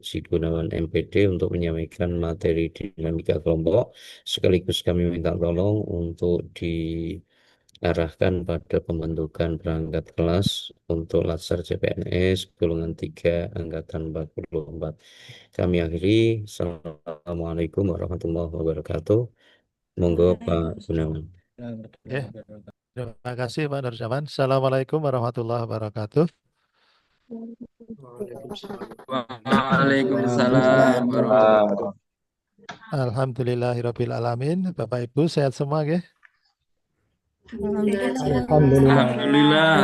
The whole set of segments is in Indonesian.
Haji Gunawan MPD untuk menyampaikan materi dinamika kelompok. Sekaligus kami minta tolong untuk diarahkan pada pembentukan perangkat kelas untuk Latsar CPNS golongan 3 angkatan 44. Kami akhiri. Assalamualaikum warahmatullahi wabarakatuh. Monggo Pak Gunawan. Oke, terima kasih Pak Nur Zaman. Assalamualaikum warahmatullahi wabarakatuh. Waalaikumsalam warahmatullahi wabarakatuh. Alhamdulillahirabbil alamin. Bapak Ibu sehat semua nggih? Alhamdulillah. Alhamdulillah.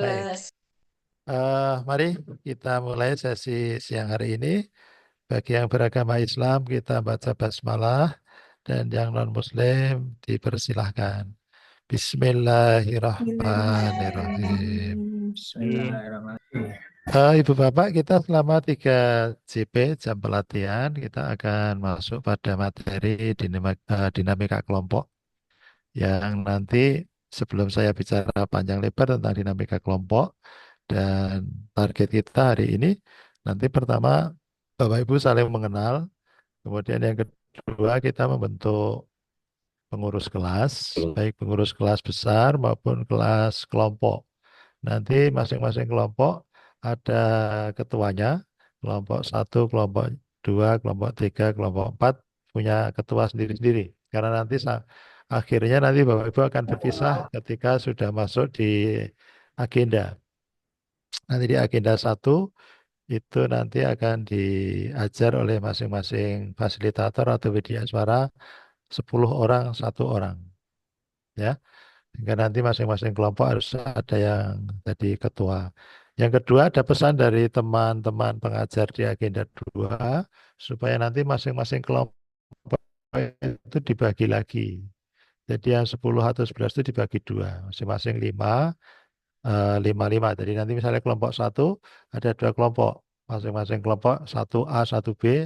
Baik. Mari kita mulai sesi siang hari ini. Bagi yang beragama Islam kita baca basmalah dan yang non-Muslim dipersilahkan. Bismillahirrahmanirrahim. Ibu Bapak, kita selama 3 JP jam pelatihan kita akan masuk pada materi dinamika kelompok yang nanti sebelum saya bicara panjang lebar tentang dinamika kelompok dan target kita hari ini, nanti pertama Bapak Ibu saling mengenal, kemudian yang kedua kita membentuk pengurus kelas, baik pengurus kelas besar maupun kelas kelompok. Nanti masing-masing kelompok ada ketuanya, kelompok 1, kelompok 2, kelompok 3, kelompok 4 punya ketua sendiri-sendiri. Karena nanti akhirnya nanti Bapak Ibu akan berpisah ketika sudah masuk di agenda. Nanti di agenda 1 itu nanti akan diajar oleh masing-masing fasilitator atau media suara 10 orang, 1 orang. Ya. Sehingga nanti masing-masing kelompok harus ada yang jadi ketua. Yang kedua ada pesan dari teman-teman pengajar di agenda 2 supaya nanti masing-masing kelompok itu dibagi lagi. Jadi yang 10 atau 11 itu dibagi 2, masing-masing 5, 5. Jadi nanti misalnya kelompok 1 ada 2 kelompok, masing-masing kelompok 1A, 1B,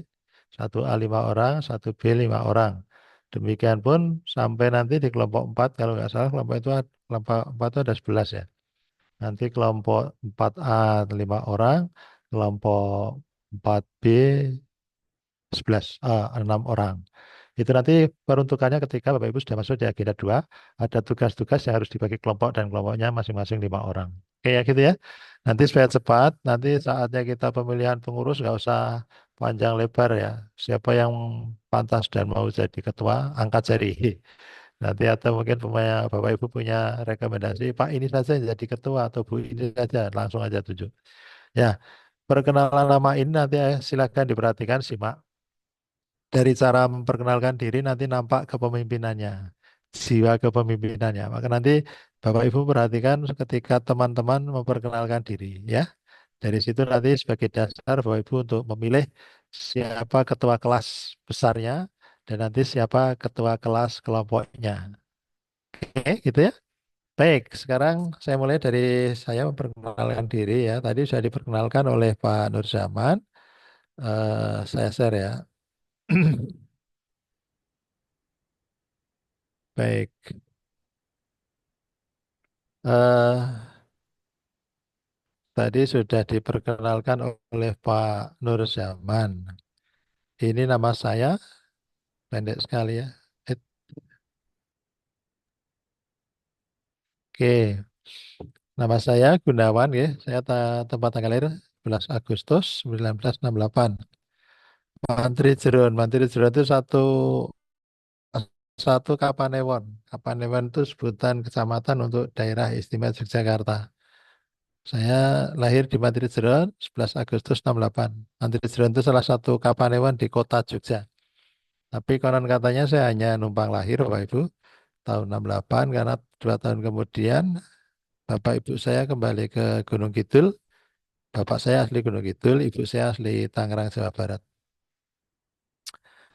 1A 5 orang, 1B 5 orang. Demikian pun sampai nanti di kelompok 4, kalau nggak salah kelompok 4 itu ada 11 ya. Nanti kelompok 4A 5 orang, kelompok 4B 6 orang. Itu nanti peruntukannya ketika Bapak Ibu sudah masuk di agenda 2, ada tugas-tugas yang harus dibagi kelompok dan kelompoknya masing-masing 5 orang. Oke ya gitu ya. Nanti supaya cepat, nanti saatnya kita pemilihan pengurus nggak usah panjang lebar ya. Siapa yang pantas dan mau jadi ketua, angkat jari. Nanti atau mungkin Bapak Ibu punya rekomendasi, Pak ini saja yang jadi ketua atau Bu ini saja, langsung aja tunjuk. Ya, perkenalan nama ini nanti silakan diperhatikan, simak. Dari cara memperkenalkan diri nanti nampak kepemimpinannya, jiwa kepemimpinannya. Maka nanti Bapak Ibu perhatikan ketika teman-teman memperkenalkan diri ya. Dari situ nanti sebagai dasar Bapak Ibu untuk memilih siapa ketua kelas besarnya dan nanti siapa ketua kelas kelompoknya. Oke, gitu ya. Baik, sekarang saya mulai dari saya memperkenalkan diri ya. Tadi sudah diperkenalkan oleh Pak Nur Zaman. Saya share ya. Baik. eh Tadi sudah diperkenalkan oleh Pak Nur Zaman. Ini nama saya, pendek sekali ya. Oke, nama saya Gunawan ya. Saya tempat tanggal lahir 11 Agustus 1968. Mantri Jeron itu satu Kapanewon. Kapanewon itu sebutan kecamatan untuk daerah istimewa Yogyakarta. Saya lahir di Mantri Jeron 11 Agustus 68. Mantri Jeron itu salah satu Kapanewon di kota Jogja. Tapi konon katanya saya hanya numpang lahir Bapak Ibu tahun 68 karena 2 tahun kemudian Bapak Ibu saya kembali ke Gunung Kidul. Bapak saya asli Gunung Kidul, ibu saya asli Tangerang, Jawa Barat.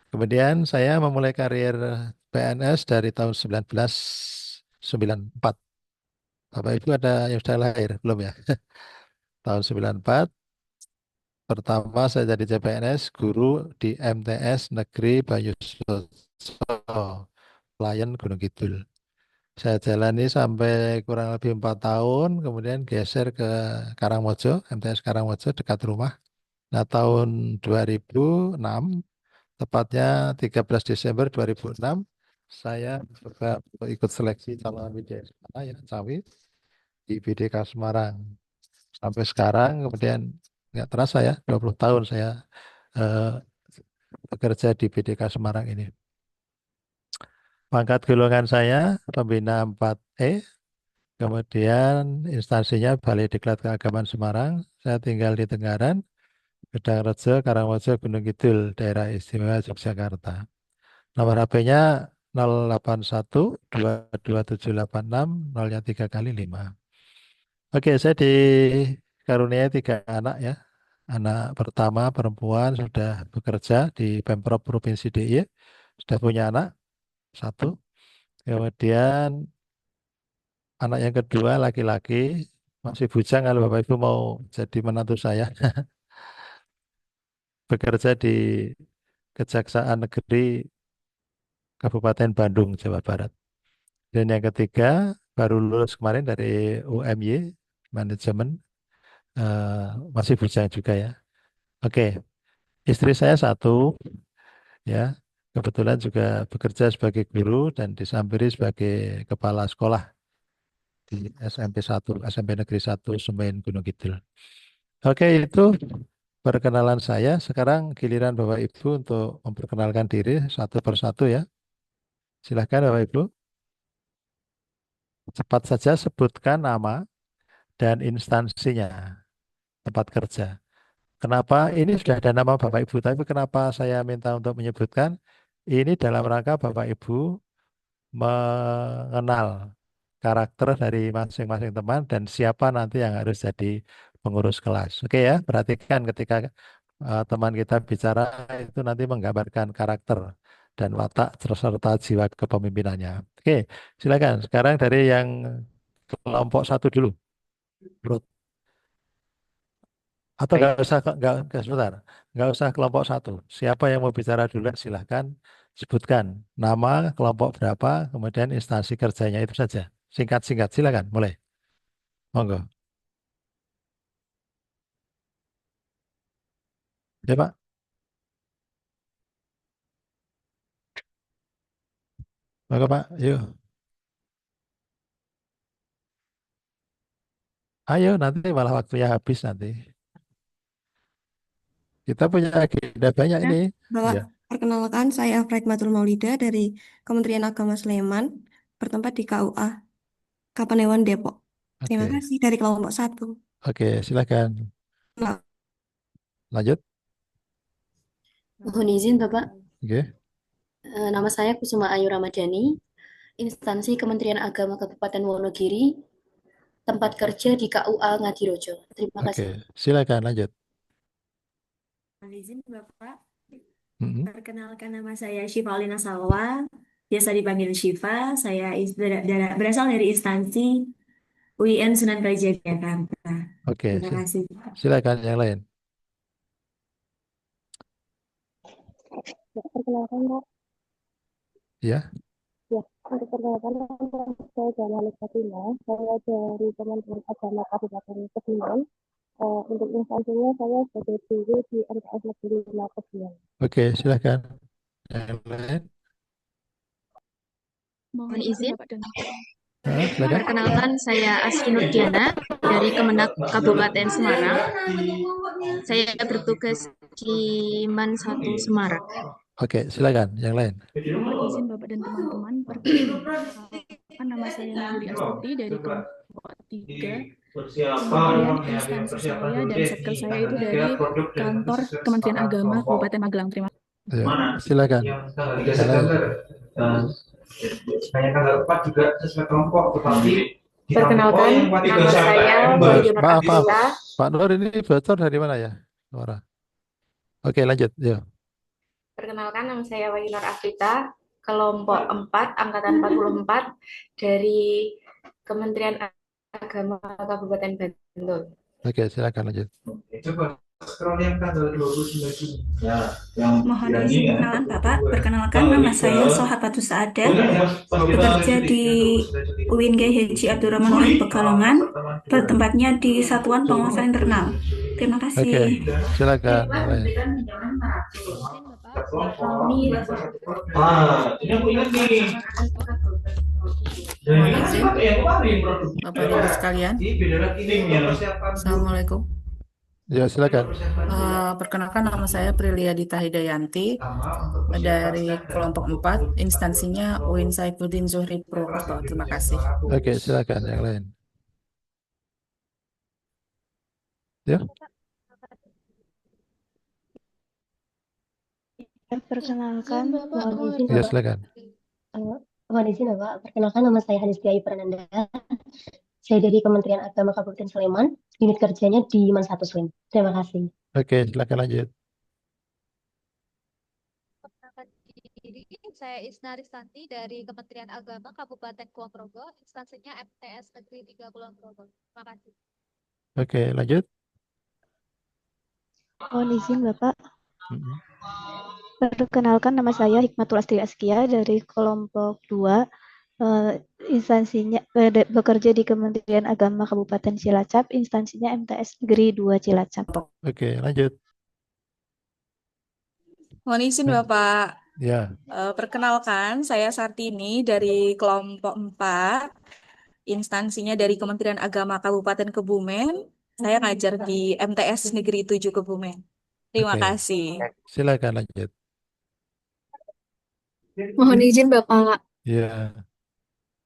Kemudian saya memulai karir PNS dari tahun 1994. Bapak Ibu ada yang sudah lahir belum ya? Tahun 94 pertama saya jadi CPNS guru di MTS Negeri Bayu Suso, Pelayan Gunung Kidul. Saya jalani sampai kurang lebih 4 tahun, kemudian geser ke Karangmojo, MTS Karangmojo dekat rumah. Nah, tahun 2006, tepatnya 13 Desember 2006, saya juga ikut seleksi calon widya ya, cawi di BDK Semarang. Sampai sekarang, kemudian nggak terasa ya, 20 tahun saya eh, bekerja di BDK Semarang ini. Pangkat golongan saya pembina 4E, kemudian instansinya Balai Diklat Keagamaan Semarang. Saya tinggal di Tenggaran, Gedangrejo, Karangrejo, Gunung Kidul, Daerah Istimewa Yogyakarta. Nomor HP-nya 081 22786 0-nya 3 kali 5. Oke, saya dikaruniai 3 anak ya. Anak pertama perempuan sudah bekerja di Pemprov Provinsi DIY, sudah punya anak satu. Kemudian anak yang kedua laki-laki, masih bujang kalau Bapak Ibu mau jadi menantu saya, bekerja di Kejaksaan Negeri Kabupaten Bandung, Jawa Barat. Dan yang ketiga baru lulus kemarin dari UMY manajemen, masih bujang juga ya. Oke, istri saya satu ya, kebetulan juga bekerja sebagai guru dan disampiri sebagai kepala sekolah di SMP Negeri 1 Semen Gunung Kidul. Oke, itu perkenalan saya. Sekarang giliran Bapak Ibu untuk memperkenalkan diri satu persatu ya. Silahkan Bapak Ibu. Cepat saja sebutkan nama dan instansinya tempat kerja. Kenapa ini sudah ada nama Bapak Ibu, tapi kenapa saya minta untuk menyebutkan ini dalam rangka Bapak Ibu mengenal karakter dari masing-masing teman dan siapa nanti yang harus jadi pengurus kelas. Oke ya, perhatikan ketika teman kita bicara itu nanti menggambarkan karakter dan watak serta jiwa kepemimpinannya. Oke, silakan. Sekarang dari yang kelompok satu dulu, Bro. Atau Baik, nggak sebentar, nggak usah kelompok satu. Siapa yang mau bicara dulu silahkan sebutkan nama kelompok berapa, kemudian instansi kerjanya itu saja. Singkat-singkat, silakan, mulai. Monggo. Ya Pak, monggo Pak, yuk. Ayo nanti malah waktunya habis nanti. Kita punya agenda banyak Ya, ini. Bapak, Ya, perkenalkan saya Matul Maulida dari Kementerian Agama Sleman, bertempat di KUA Kapanewon Depok. Terima oke, kasih dari kelompok satu. oke, silakan. Nah, Lanjut. Mohon izin Bapak, Oke, nama saya Kusuma Ayu Ramadhani, instansi Kementerian Agama Kabupaten Wonogiri, tempat kerja di KUA Ngadirojo. Terima oke, kasih. silakan lanjut. Mohon izin Bapak, Mm-mm. perkenalkan nama saya Syifa Alina Salwa, biasa dipanggil Syifa. Saya berasal dari instansi UIN Sunan Kalijaga Jakarta. Oke, Terima kasih. silakan yang lain. Perkenalkan Pak, Ya, ya, untuk perkenalkan saya Jamal Fatima, saya dari Kementerian Agama Kabupaten Kebumen. Untuk instansinya saya sebagai guru di MTS Negeri 5 Kebumen. oke, silakan. Yang lain. Mohon izin, Silakan. perkenalkan saya Asri Nurdiana dari Kemenak Kabupaten Semarang. Saya bertugas di MAN 1 Semarang. Oke, silakan. Yang lain. Mohon izin Bapak dan teman-teman, perkenalkan nama saya Nurdi Astuti dari kelompok 3. Kemudian instansi saya dan setkel saya itu dari kantor Kementerian Agama Kabupaten Magelang. Terima kasih. Ya, silakan. Yang lain. Banyak tanggal 4 juga sesuai kelompok, tetapi Perkenalkan, nama saya Bayu Nur Maaf, maaf. Afisa. Pak Nur ini bocor dari mana ya? Suara. Oke, lanjut. Ya. Perkenalkan, nama saya Bayu Nur Afisa, kelompok 4, angkatan 44 dari Kementerian Agama Kabupaten Bantul. Oke, silakan lanjut. coba scroll yang tanggal 29 Juni. Ya, yang Mohon izin perkenalan Bapak, perkenalkan nama saya Sohabatus Saada, bekerja di UIN Haji Abdurrahman Wahid Pekalongan, bertempatnya di Satuan Pengawasan Internal. Terima Oke, kasih. silakan yang lain. Izin Bapak, Ini aku ingat nih. Mohon izin, Bapak dan Ibu sekalian. Assalamualaikum. Ya, silakan. Perkenalkan nama saya Prilia Dita Hidayanti dari kelompok 4, instansinya UIN Saifuddin Zuhri Purwokerto. Terima kasih. Oke, silakan yang lain. Ya, Perkenalkan, izin Bapak, mohon mohon izin ya Bapak. silakan. Mohon izin Bapak. Perkenalkan nama saya Hanistia Prananda. Saya dari Kementerian Agama Kabupaten Sleman. Unit kerjanya di Man 1 Slim. Terima kasih. Oke, silakan lanjut. Perkenalkan diri, saya Isna Ristanti dari Kementerian Agama Kabupaten Kulon Progo, instansinya MTS Negeri 3 Kulon Progo. Terima kasih. Oke, lanjut. Mohon izin Bapak. Mm-mm. Perkenalkan nama saya Hikmatul Astri Askia dari kelompok 2. Instansinya bekerja di Kementerian Agama Kabupaten Cilacap, instansinya MTS Negeri 2 Cilacap. Oke, lanjut. Mohon izin Nah, Bapak. ya, Perkenalkan, saya Sartini dari kelompok 4, instansinya dari Kementerian Agama Kabupaten Kebumen. Saya ngajar di MTS Negeri 7 Kebumen. Terima oke. kasih. Silakan lanjut. Mohon izin Bapak. Ya,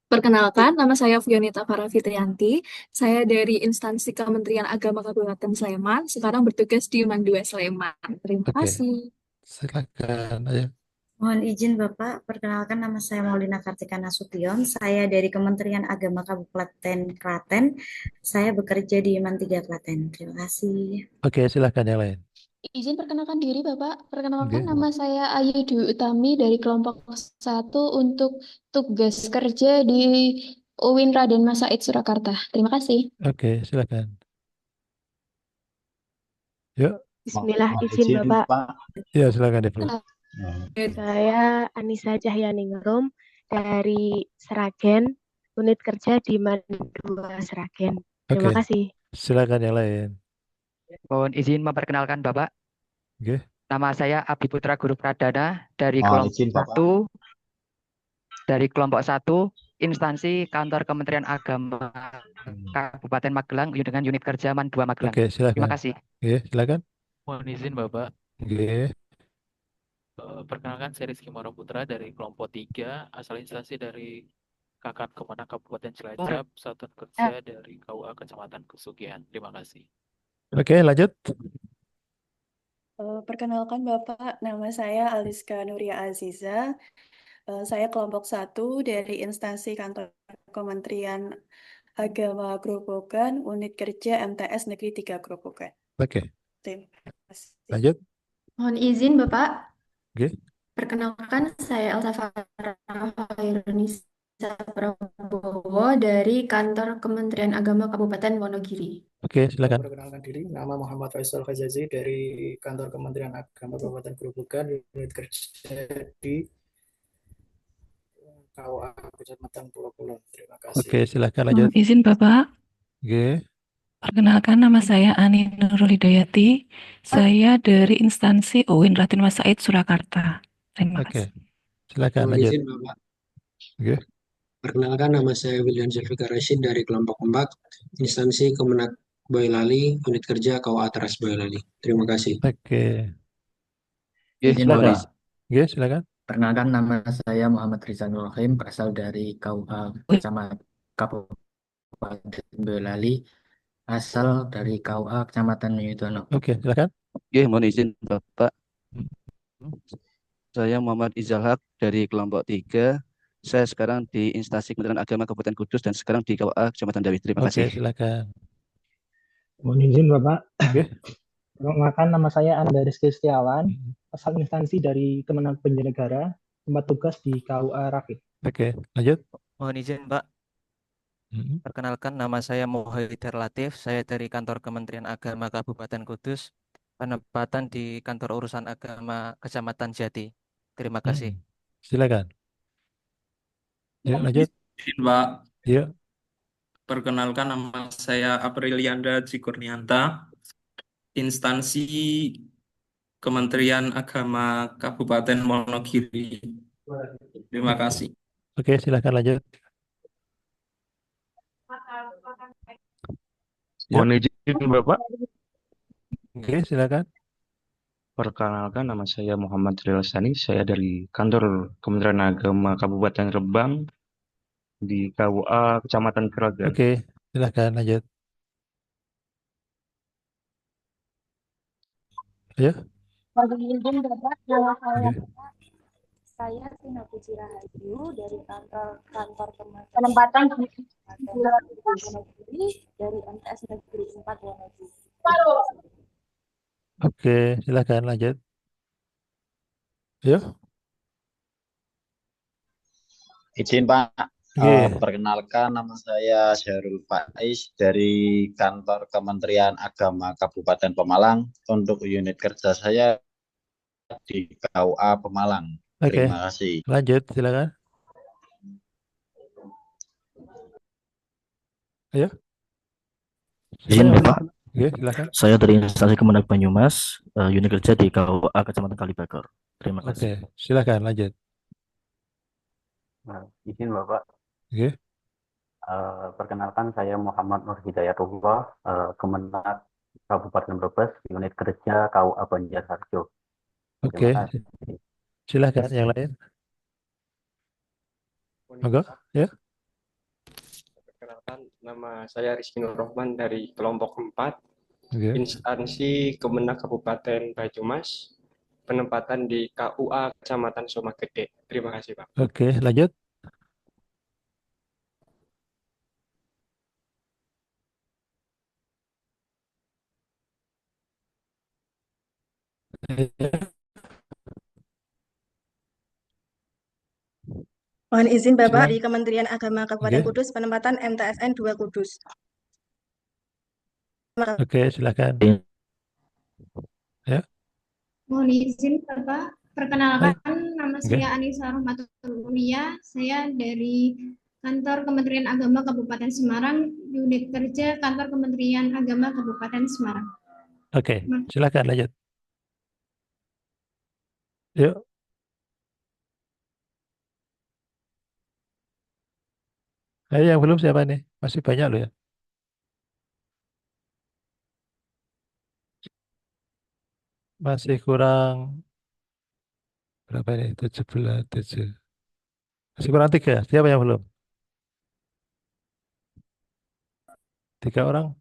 Perkenalkan, nama saya Fionita Farah Fitrianti. Saya dari instansi Kementerian Agama Kabupaten Sleman, sekarang bertugas di Man 2 Sleman. Terima oke. kasih. Silakan aja. Mohon izin Bapak, perkenalkan nama saya Maulina Kartika Nasution. Saya dari Kementerian Agama Kabupaten Klaten. Saya bekerja di Man 3 Klaten. Terima kasih. Oke, silakan yang lain. izin perkenalkan diri Bapak. Perkenalkan Oke. nama saya Ayu Dwi Utami dari kelompok 1 untuk tugas kerja di UIN Raden Mas Said Surakarta. Terima kasih. Oke, silakan. Yuk. Bismillah, izin Bapak. Ya, silakan Devi. Saya Anissa Cahyaningrum dari Seragen, unit kerja di Man 2 Seragen. Terima Oke, kasih. silakan yang lain. Mohon izin memperkenalkan Bapak. Oke. Nama saya Abi Putra Guru Pradana dari Mohon kelompok izin Bapak. 1, instansi Kantor Kementerian Agama Kabupaten Magelang dengan unit kerja Man 2 Magelang. Oke, Terima silakan. kasih. Oke, silakan. Mohon izin Bapak. Oke. Perkenalkan saya Rizky Moro Putra dari kelompok 3, asal instansi dari Kakan Kemenak Kabupaten Cilacap, Satuan Kerja dari KUA Kecamatan Kesugihan. Terima kasih. Oke, lanjut. Perkenalkan Bapak, nama saya Aliska Nuria Aziza. Saya kelompok 1 dari instansi Kantor Kementerian Agama Grobogan, unit kerja MTS Negeri 3 Grobogan. Oke, Terima kasih. lanjut. Mohon izin Bapak. Oke. Perkenalkan saya Elsa Farah Hairunisa Prabowo dari Kantor Kementerian Agama Kabupaten Wonogiri. Oke, silakan. Perkenalkan diri, nama Muhammad Faisal Fajazi dari Kantor Kementerian Agama Kabupaten Grobogan, unit kerja di KUA Kecamatan Pulau Kulon. Terima kasih. Oke, silakan lanjut. Mohon izin Bapak. Oke. Perkenalkan nama saya Ani Nurul Hidayati. Saya dari instansi UIN Raden Mas Said Surakarta. Terima Oke, kasih. silakan Mohon lanjut. izin Bapak. Oke. Perkenalkan nama saya William Zulfikar Rashid dari kelompok 4, instansi Kemenak Boyolali, unit kerja KUA Teras Boyolali. Terima kasih. Oke. Izin Silakan. Bapak. Oke, silakan. Perkenalkan nama saya Muhammad Rizanul Rahim, berasal dari KUA Kecamatan Kabupaten Boyolali, asal dari KUA Kecamatan Yudono. Oke, silakan. Oke, mohon izin Bapak. Saya Muhammad Izalhaq dari kelompok 3. Saya sekarang di instansi Kementerian Agama Kabupaten Kudus dan sekarang di KUA Kecamatan Dawi. Terima Oke, kasih. silakan. Mohon izin Bapak. Oke. Perkenalkan nama saya Anda Rizky Setiawan, asal instansi dari Kemenag Penyelenggara, tempat tugas di KUA Rakit. Oke, lanjut. Mohon izin Pak. Perkenalkan nama saya Muhaidar Latif, saya dari Kantor Kementerian Agama Kabupaten Kudus, penempatan di Kantor Urusan Agama Kecamatan Jati. Terima kasih. Silakan. Ya, Mohon lanjut. izin, Pak. Ya. Perkenalkan nama saya Aprilianda Cikurnianta. instansi Kementerian Agama Kabupaten Wonogiri. Terima kasih. Oke, silakan lanjut. Ya. Mohon izin Bapak, Oke, silakan. perkenalkan nama saya Muhammad Rilasani, saya dari kantor Kementerian Agama Kabupaten Rembang di KUA Kecamatan Keragan. Oke, silakan lanjut. Ya. Izin Bapak, nama saya Oke. saya Sina Puji Rahayu dari kantor penempatan di Wonogiri dari MTS Negeri 4 Wonogiri. Oke, silakan lanjut. Ya. Izin Pak, Oke. perkenalkan nama saya Syahrul Faiz dari kantor Kementerian Agama Kabupaten Pemalang. Untuk unit kerja saya di KUA Pemalang. Oke, Terima kasih. lanjut, silakan. Ayo. Izin Bapak, Oke, silakan. saya dari instansi Kemenag Banyumas, unit kerja di KUA Kecamatan Kalibakar. Terima kasih. Oke, silakan lanjut. Izin Bapak, Oke. perkenalkan saya Muhammad Nur Hidayatullah, Kemenag Kabupaten Brebes, unit kerja KUA Banjarharjo. Oke, Terima kasih. silakan yang lain. Monggo, ya. Perkenalkan, nama saya Rizky Nur Rohman dari kelompok 4, Oke. instansi Kemenag Kabupaten Banyumas, penempatan di KUA Kecamatan Somagede. Terima kasih, Pak. Oke, lanjut. Mohon izin Bapak, Silakan. di Kementerian Agama Kabupaten Oke. Kudus, penempatan MTSN 2 Kudus. Oke, silakan. Ya. Mohon izin Bapak, perkenalkan nama Oke. saya Anissa Rahmatul Ulia, saya dari Kantor Kementerian Agama Kabupaten Semarang, unit kerja Kantor Kementerian Agama Kabupaten Semarang. Oke, silakan lanjut. Yuk. Ayo yang belum siapa nih? Masih banyak loh ya. Masih kurang berapa ini? 17, 7. Masih kurang 3. Siapa yang belum? 3 orang?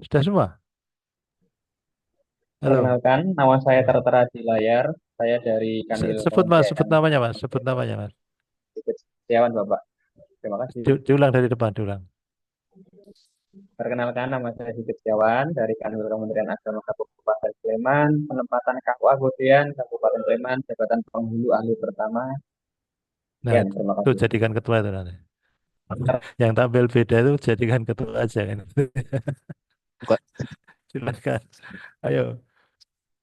Sudah semua? Halo. Perkenalkan, nama saya tertera di layar. Saya dari Kanwil Sebut Mas, sebut Kementerian namanya Mas, sebut namanya Mas. Setiawan, Bapak. Terima kasih. Diulang dari depan, diulang. Perkenalkan, nama saya Sigit Setiawan dari Kanwil Kementerian Agama Kabupaten Sleman, penempatan KUA Godean, Kabupaten Sleman, jabatan penghulu ahli pertama. Nah, Sekian, terima itu kasih. jadikan ketua itu nanti. Yang tampil beda itu jadikan ketua aja kan. Silakan. Ayo.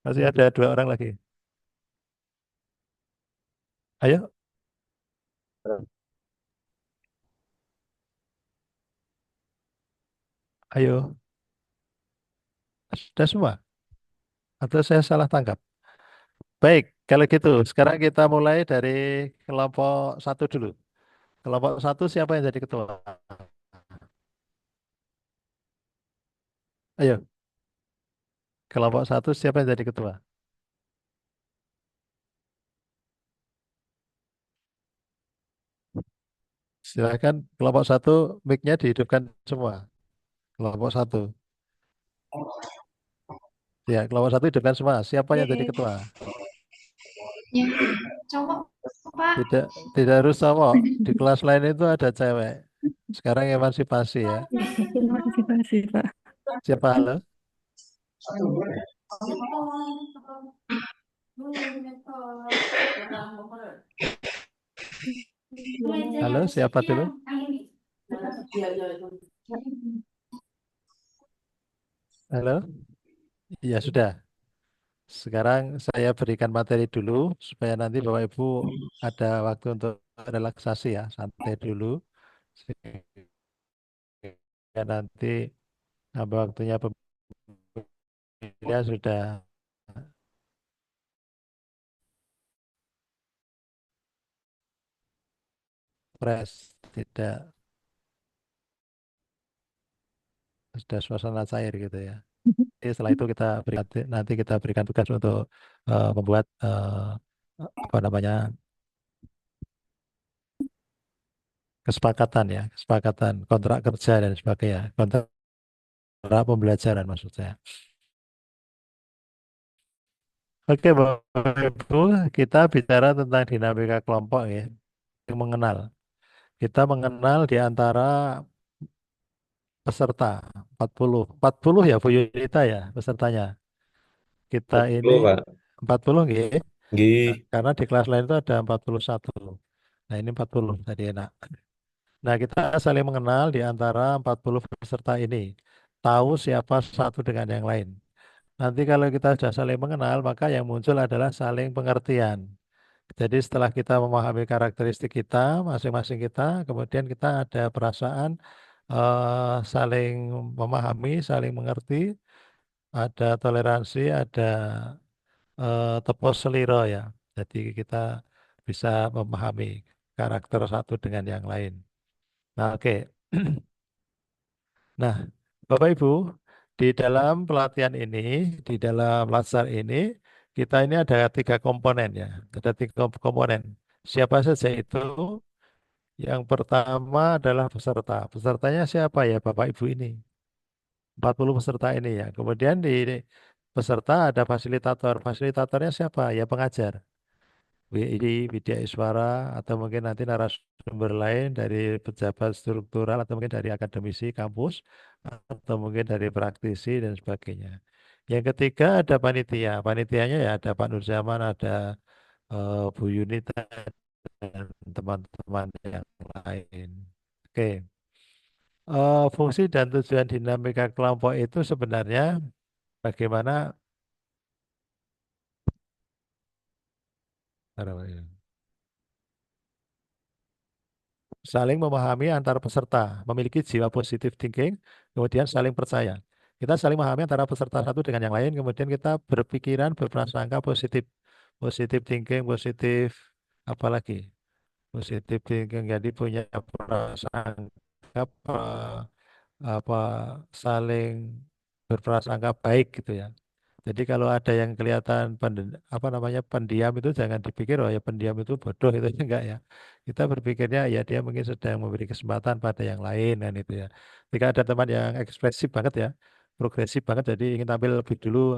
Masih ada 2 orang lagi. Ayo. Ayo. Sudah semua? Atau saya salah tangkap? Baik, kalau gitu sekarang kita mulai dari kelompok 1 dulu. Kelompok 1 siapa yang jadi ketua? Ayo. Kelompok 1 siapa yang jadi ketua? Silakan kelompok 1 mic-nya dihidupkan semua. Kelompok 1. Ya, kelompok 1 hidupkan semua. Siapa yang jadi ketua? Ya, cowok Pak. Tidak harus cowok. Di kelas lain itu ada cewek. Sekarang emansipasi ya. Emansipasi, Pak. Siapa halo? Halo, siapa dulu? Halo? Ya sudah. Sekarang saya berikan materi dulu supaya nanti Bapak Ibu ada waktu untuk relaksasi ya, santai dulu. Sehingga nanti waktunya Cecilia sudah fresh, tidak sudah suasana cair gitu ya. Jadi setelah itu kita berikan nanti kita berikan tugas untuk membuat apa namanya kesepakatan ya, kesepakatan kontrak kerja dan sebagainya, kontrak pembelajaran maksud saya. Oke, Bapak Ibu, kita bicara tentang dinamika kelompok ya, yang mengenal. Kita mengenal di antara peserta 40 ya Bu Yunita ya pesertanya. Kita ini 40, Pak. 40 nggih. Nggih. Karena di kelas lain itu ada 41. Nah, ini 40 tadi enak. Nah, kita saling mengenal di antara 40 peserta ini. Tahu siapa satu dengan yang lain. Nanti kalau kita sudah saling mengenal, maka yang muncul adalah saling pengertian. Jadi setelah kita memahami karakteristik kita, masing-masing kita, kemudian kita ada perasaan saling memahami, saling mengerti, ada toleransi, ada tepos seliro ya. Jadi kita bisa memahami karakter satu dengan yang lain. Nah, oke. Nah, Bapak Ibu, di dalam pelatihan ini, di dalam latsar ini, kita ini ada 3 komponen ya. Ada 3 komponen. Siapa saja itu? Yang pertama adalah peserta. Pesertanya siapa ya Bapak Ibu ini? 40 peserta ini ya. Kemudian di peserta ada fasilitator. Fasilitatornya siapa? Ya pengajar. WID, Widya Iswara, atau mungkin nanti narasumber lain dari pejabat struktural, atau mungkin dari akademisi kampus, atau mungkin dari praktisi dan sebagainya. Yang ketiga ada panitia. Panitianya ya ada Pak Nurzaman, ada Bu Yunita, dan teman-teman yang lain. Oke. Fungsi dan tujuan dinamika kelompok itu sebenarnya bagaimana saling memahami antar peserta, memiliki jiwa positif thinking, kemudian saling percaya. Kita saling memahami antara peserta satu dengan yang lain, kemudian kita berpikiran, berprasangka positif, positif thinking, positif apalagi, positif thinking. Jadi punya prasangka apa saling berprasangka baik gitu ya. Jadi kalau ada yang kelihatan apa namanya pendiam itu jangan dipikir oh ya pendiam itu bodoh itu enggak ya. Kita berpikirnya ya dia mungkin sedang memberi kesempatan pada yang lain kan itu ya. Jika ada teman yang ekspresif banget ya, progresif banget jadi ingin tampil lebih dulu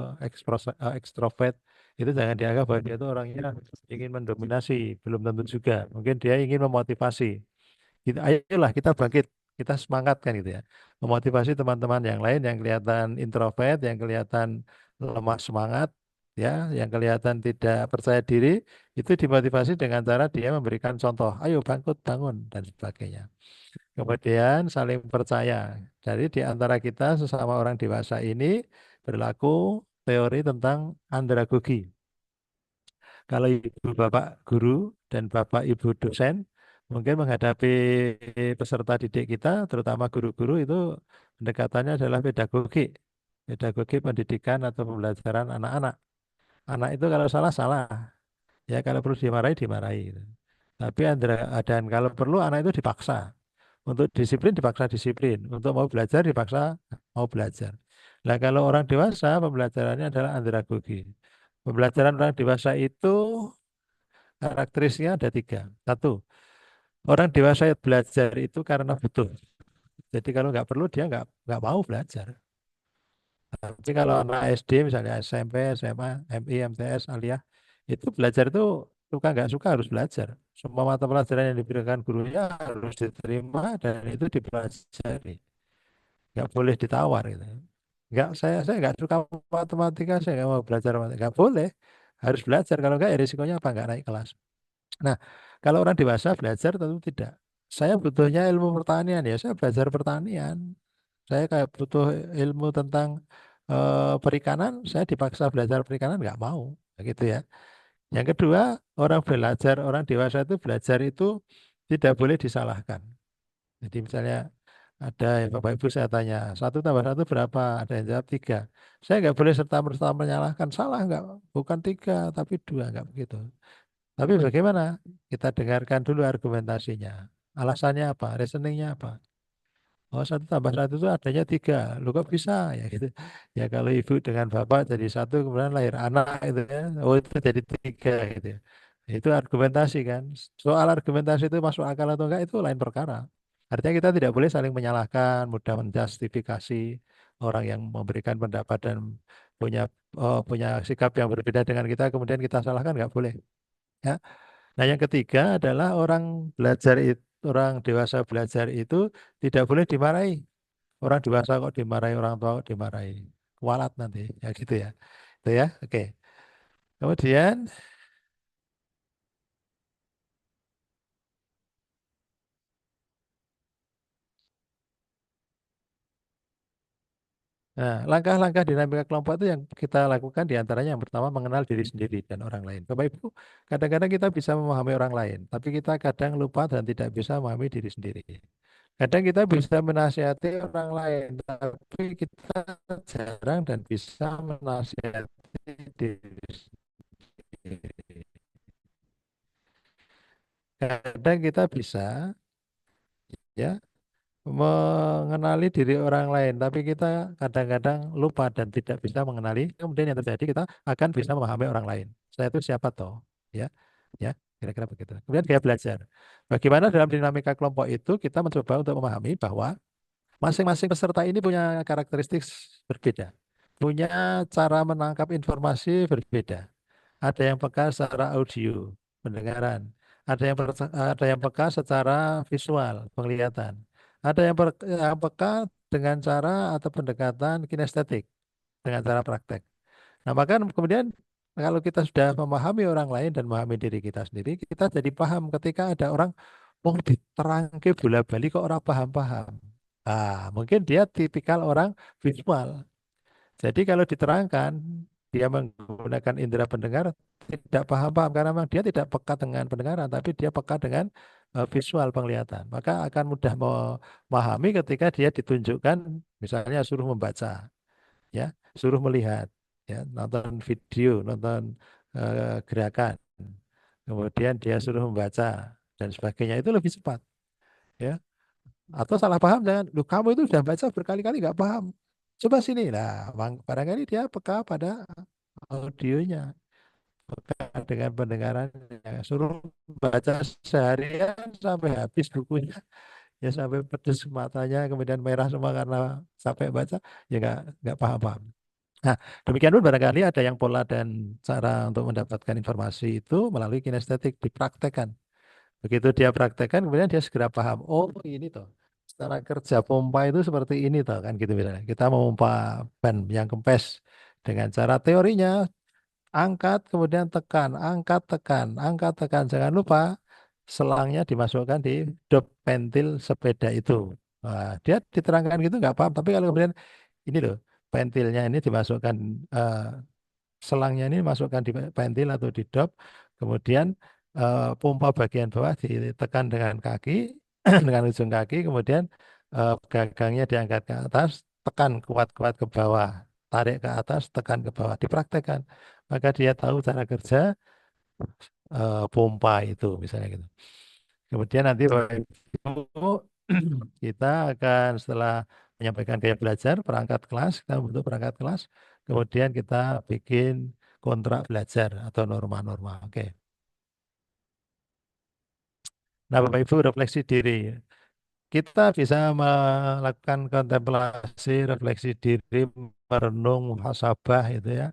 ekstrovert itu jangan dianggap bahwa dia itu orangnya ingin mendominasi, belum tentu juga. Mungkin dia ingin memotivasi. Kita, ayolah kita bangkit, kita semangat kan gitu ya. Memotivasi teman-teman yang lain yang kelihatan introvert, yang kelihatan lemah semangat, ya, yang kelihatan tidak percaya diri, itu dimotivasi dengan cara dia memberikan contoh, ayo bangkit, bangun dan sebagainya. Kemudian saling percaya. Jadi di antara kita sesama orang dewasa ini berlaku teori tentang andragogi. Kalau ibu bapak guru dan bapak ibu dosen mungkin menghadapi peserta didik kita, terutama guru-guru itu pendekatannya adalah pedagogi, pedagogi pendidikan atau pembelajaran anak-anak. Anak itu kalau salah salah, ya kalau perlu dimarahi dimarahi. Gitu. Tapi dan kalau perlu anak itu dipaksa. Untuk disiplin dipaksa disiplin, untuk mau belajar dipaksa mau belajar. Nah kalau orang dewasa pembelajarannya adalah andragogi. Pembelajaran orang dewasa itu karakteristiknya ada 3. Satu, orang dewasa belajar itu karena butuh. Jadi kalau nggak perlu dia nggak mau belajar. Tapi kalau anak SD misalnya SMP, SMA, MI, MTS, Aliyah itu belajar itu suka nggak suka harus belajar. Semua mata pelajaran yang diberikan gurunya harus diterima dan itu dipelajari. Nggak boleh ditawar gitu. Nggak, saya nggak suka matematika, saya nggak mau belajar matematika. Nggak boleh, harus belajar. Kalau nggak, ya risikonya apa? Nggak naik kelas. Nah, kalau orang dewasa belajar tentu tidak. Saya butuhnya ilmu pertanian ya, saya belajar pertanian. Saya kayak butuh ilmu tentang perikanan, saya dipaksa belajar perikanan nggak mau, gitu ya. Yang kedua, orang dewasa itu belajar itu tidak boleh disalahkan. Jadi misalnya Ada yang Bapak Ibu saya tanya, 1 tambah 1 berapa? Ada yang jawab 3. Saya nggak boleh serta-merta menyalahkan, salah nggak? Bukan 3, tapi 2, nggak begitu. Tapi bagaimana? Kita dengarkan dulu argumentasinya. Alasannya apa? Reasoningnya apa? Oh, 1 tambah 1 itu adanya 3. Lu kok bisa? Ya gitu. Ya kalau ibu dengan bapak jadi 1, kemudian lahir anak itu ya. Oh itu jadi 3 gitu ya. Itu argumentasi kan. Soal argumentasi itu masuk akal atau enggak itu lain perkara. Artinya kita tidak boleh saling menyalahkan, mudah menjustifikasi orang yang memberikan pendapat dan punya punya sikap yang berbeda dengan kita, kemudian kita salahkan nggak boleh. Ya. Nah, yang ketiga adalah orang dewasa belajar itu tidak boleh dimarahi. Orang dewasa kok dimarahi, orang tua kok dimarahi. Kualat nanti, ya gitu ya. Itu ya, oke. Kemudian, nah, langkah-langkah dinamika kelompok itu yang kita lakukan diantaranya yang pertama mengenal diri sendiri dan orang lain. Bapak Ibu, kadang-kadang kita bisa memahami orang lain, tapi kita kadang lupa dan tidak bisa memahami diri sendiri. Kadang kita bisa menasihati orang lain, tapi kita jarang dan bisa menasihati diri sendiri. Kadang kita bisa ya mengenali diri orang lain, tapi kita kadang-kadang lupa dan tidak bisa mengenali. Kemudian yang terjadi kita akan bisa memahami orang lain. Saya itu siapa toh? Ya, ya, kira-kira begitu. Kemudian gaya belajar. Bagaimana dalam dinamika kelompok itu kita mencoba untuk memahami bahwa masing-masing peserta ini punya karakteristik berbeda, punya cara menangkap informasi berbeda. Ada yang peka secara audio, pendengaran. Ada yang peka secara visual, penglihatan. Ada yang peka dengan cara atau pendekatan kinestetik, dengan cara praktek. Nah, maka kemudian kalau kita sudah memahami orang lain dan memahami diri kita sendiri, kita jadi paham ketika ada orang mau diterangke bola-bali kok orang paham-paham. Ah, mungkin dia tipikal orang visual. Jadi kalau diterangkan, dia menggunakan indera pendengar tidak paham-paham karena memang dia tidak peka dengan pendengaran, tapi dia peka dengan visual penglihatan. Maka akan mudah memahami ketika dia ditunjukkan, misalnya suruh membaca, ya, suruh melihat, ya, nonton video, nonton gerakan, kemudian dia suruh membaca dan sebagainya itu lebih cepat, ya. Atau salah paham dengan, lu kamu itu sudah baca berkali-kali nggak paham. Coba sini. Nah, barangkali dia peka pada audionya, peka dengan pendengarannya. Suruh baca seharian sampai habis bukunya, ya sampai pedes matanya, kemudian merah semua karena sampai baca, ya nggak paham-paham. Nah, demikian pun barangkali ada yang pola dan cara untuk mendapatkan informasi itu melalui kinestetik dipraktekkan. Begitu dia praktekkan, kemudian dia segera paham. Oh, ini toh. Cara kerja pompa itu seperti ini toh, kan gitu misalnya. Kita memompa ban yang kempes dengan cara teorinya angkat kemudian tekan, angkat tekan, angkat tekan. Jangan lupa selangnya dimasukkan di dop pentil sepeda itu. Nah, dia diterangkan gitu nggak paham. Tapi kalau kemudian ini loh, pentilnya ini dimasukkan selangnya ini masukkan di pentil atau di dop, kemudian pompa bagian bawah ditekan dengan kaki, dengan ujung kaki, kemudian gagangnya diangkat ke atas, tekan kuat-kuat ke bawah, tarik ke atas, tekan ke bawah, dipraktekkan. Maka dia tahu cara kerja pompa itu, misalnya gitu. Kemudian nanti Bapak Ibu, kita akan setelah menyampaikan gaya belajar, perangkat kelas, kita membentuk perangkat kelas, kemudian kita bikin kontrak belajar atau norma-norma. Oke. Nah, Bapak Ibu, refleksi diri. Kita bisa melakukan kontemplasi, refleksi diri, merenung, muhasabah itu ya.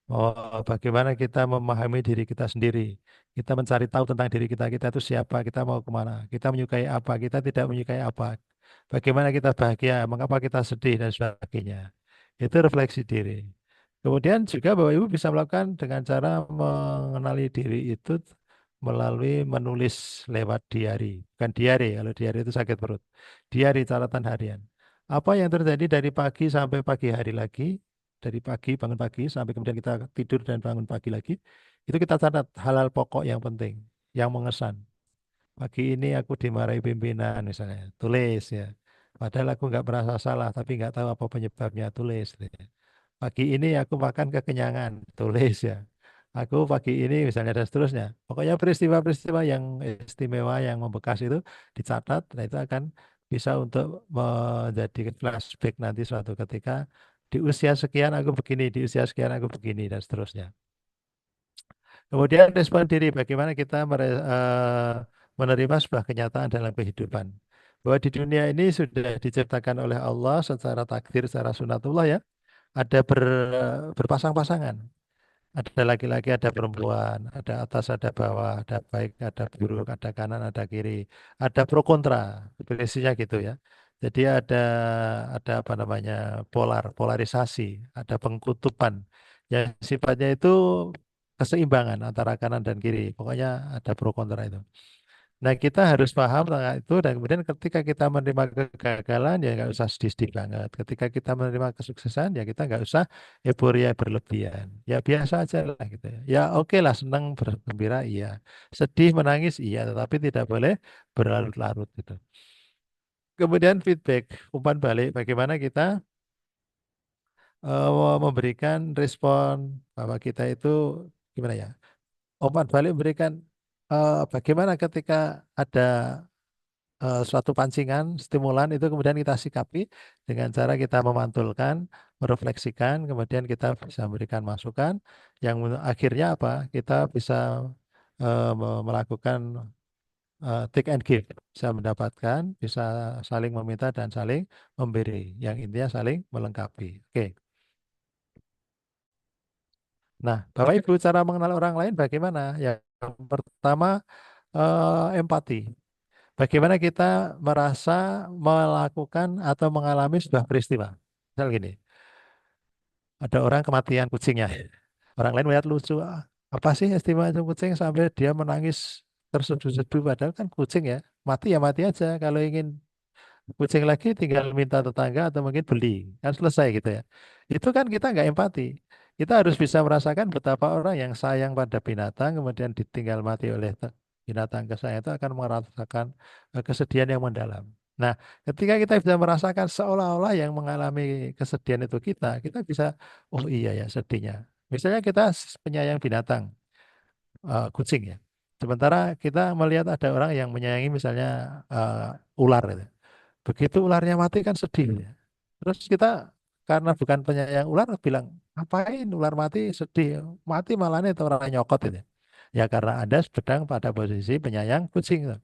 Oh, bagaimana kita memahami diri kita sendiri. Kita mencari tahu tentang diri kita itu siapa, kita mau kemana, kita menyukai apa, kita tidak menyukai apa. Bagaimana kita bahagia, mengapa kita sedih, dan sebagainya. Itu refleksi diri. Kemudian juga Bapak Ibu bisa melakukan dengan cara mengenali diri itu melalui menulis lewat diary. Bukan diary, kalau diary itu sakit perut. Diary catatan harian. Apa yang terjadi dari pagi sampai pagi hari lagi, dari pagi, bangun pagi, sampai kemudian kita tidur dan bangun pagi lagi, itu kita catat hal-hal pokok yang penting, yang mengesan. Pagi ini aku dimarahi pimpinan misalnya, tulis ya. Padahal aku nggak merasa salah, tapi nggak tahu apa penyebabnya, tulis. Pagi ini aku makan kekenyangan, tulis ya. Aku pagi ini misalnya dan seterusnya. Pokoknya peristiwa-peristiwa yang istimewa, yang membekas itu dicatat, nah itu akan bisa untuk menjadi flashback nanti suatu ketika di usia sekian aku begini, di usia sekian aku begini, dan seterusnya. Kemudian respon diri, bagaimana kita menerima sebuah kenyataan dalam kehidupan. Bahwa di dunia ini sudah diciptakan oleh Allah secara takdir, secara sunatullah ya, ada berpasang-pasangan. Ada laki-laki, ada perempuan, ada atas, ada bawah, ada baik, ada buruk, ada kanan, ada kiri, ada pro kontra, definisinya gitu ya. Jadi ada apa namanya polarisasi, ada pengkutupan yang sifatnya itu keseimbangan antara kanan dan kiri. Pokoknya ada pro kontra itu. Nah, kita harus paham tentang itu dan kemudian ketika kita menerima kegagalan ya nggak usah sedih-sedih banget. Ketika kita menerima kesuksesan ya kita nggak usah euforia berlebihan. Ya biasa aja lah gitu ya. Ya oke lah senang bergembira iya. Sedih menangis iya, tetapi tidak boleh berlarut-larut gitu. Kemudian feedback, umpan balik bagaimana kita memberikan respon bahwa kita itu gimana ya? Umpan balik memberikan bagaimana ketika ada suatu pancingan, stimulan itu kemudian kita sikapi dengan cara kita memantulkan, merefleksikan, kemudian kita bisa memberikan masukan yang akhirnya apa? Kita bisa melakukan take and give, bisa mendapatkan, bisa saling meminta dan saling memberi, yang intinya saling melengkapi. Oke. Nah, Bapak Ibu cara mengenal orang lain bagaimana? Yang pertama empati. Bagaimana kita merasa melakukan atau mengalami sebuah peristiwa. Misal gini, ada orang kematian kucingnya. Orang lain melihat lucu, "Ah, apa sih istimewa itu kucing sampai dia menangis terseduh-seduh, padahal kan kucing ya mati aja. Kalau ingin kucing lagi tinggal minta tetangga atau mungkin beli, kan selesai gitu ya. Itu kan kita nggak empati. Kita harus bisa merasakan betapa orang yang sayang pada binatang kemudian ditinggal mati oleh binatang kesayangan itu akan merasakan kesedihan yang mendalam. Nah, ketika kita bisa merasakan seolah-olah yang mengalami kesedihan itu kita bisa, oh iya ya sedihnya. Misalnya kita penyayang binatang, kucing ya. Sementara kita melihat ada orang yang menyayangi misalnya ular gitu. Begitu ularnya mati kan sedih ya. Terus kita karena bukan penyayang ular bilang, ngapain ular mati sedih, mati malah itu orang nyokot itu. Ya karena Anda sedang pada posisi penyayang kucing. Gitu.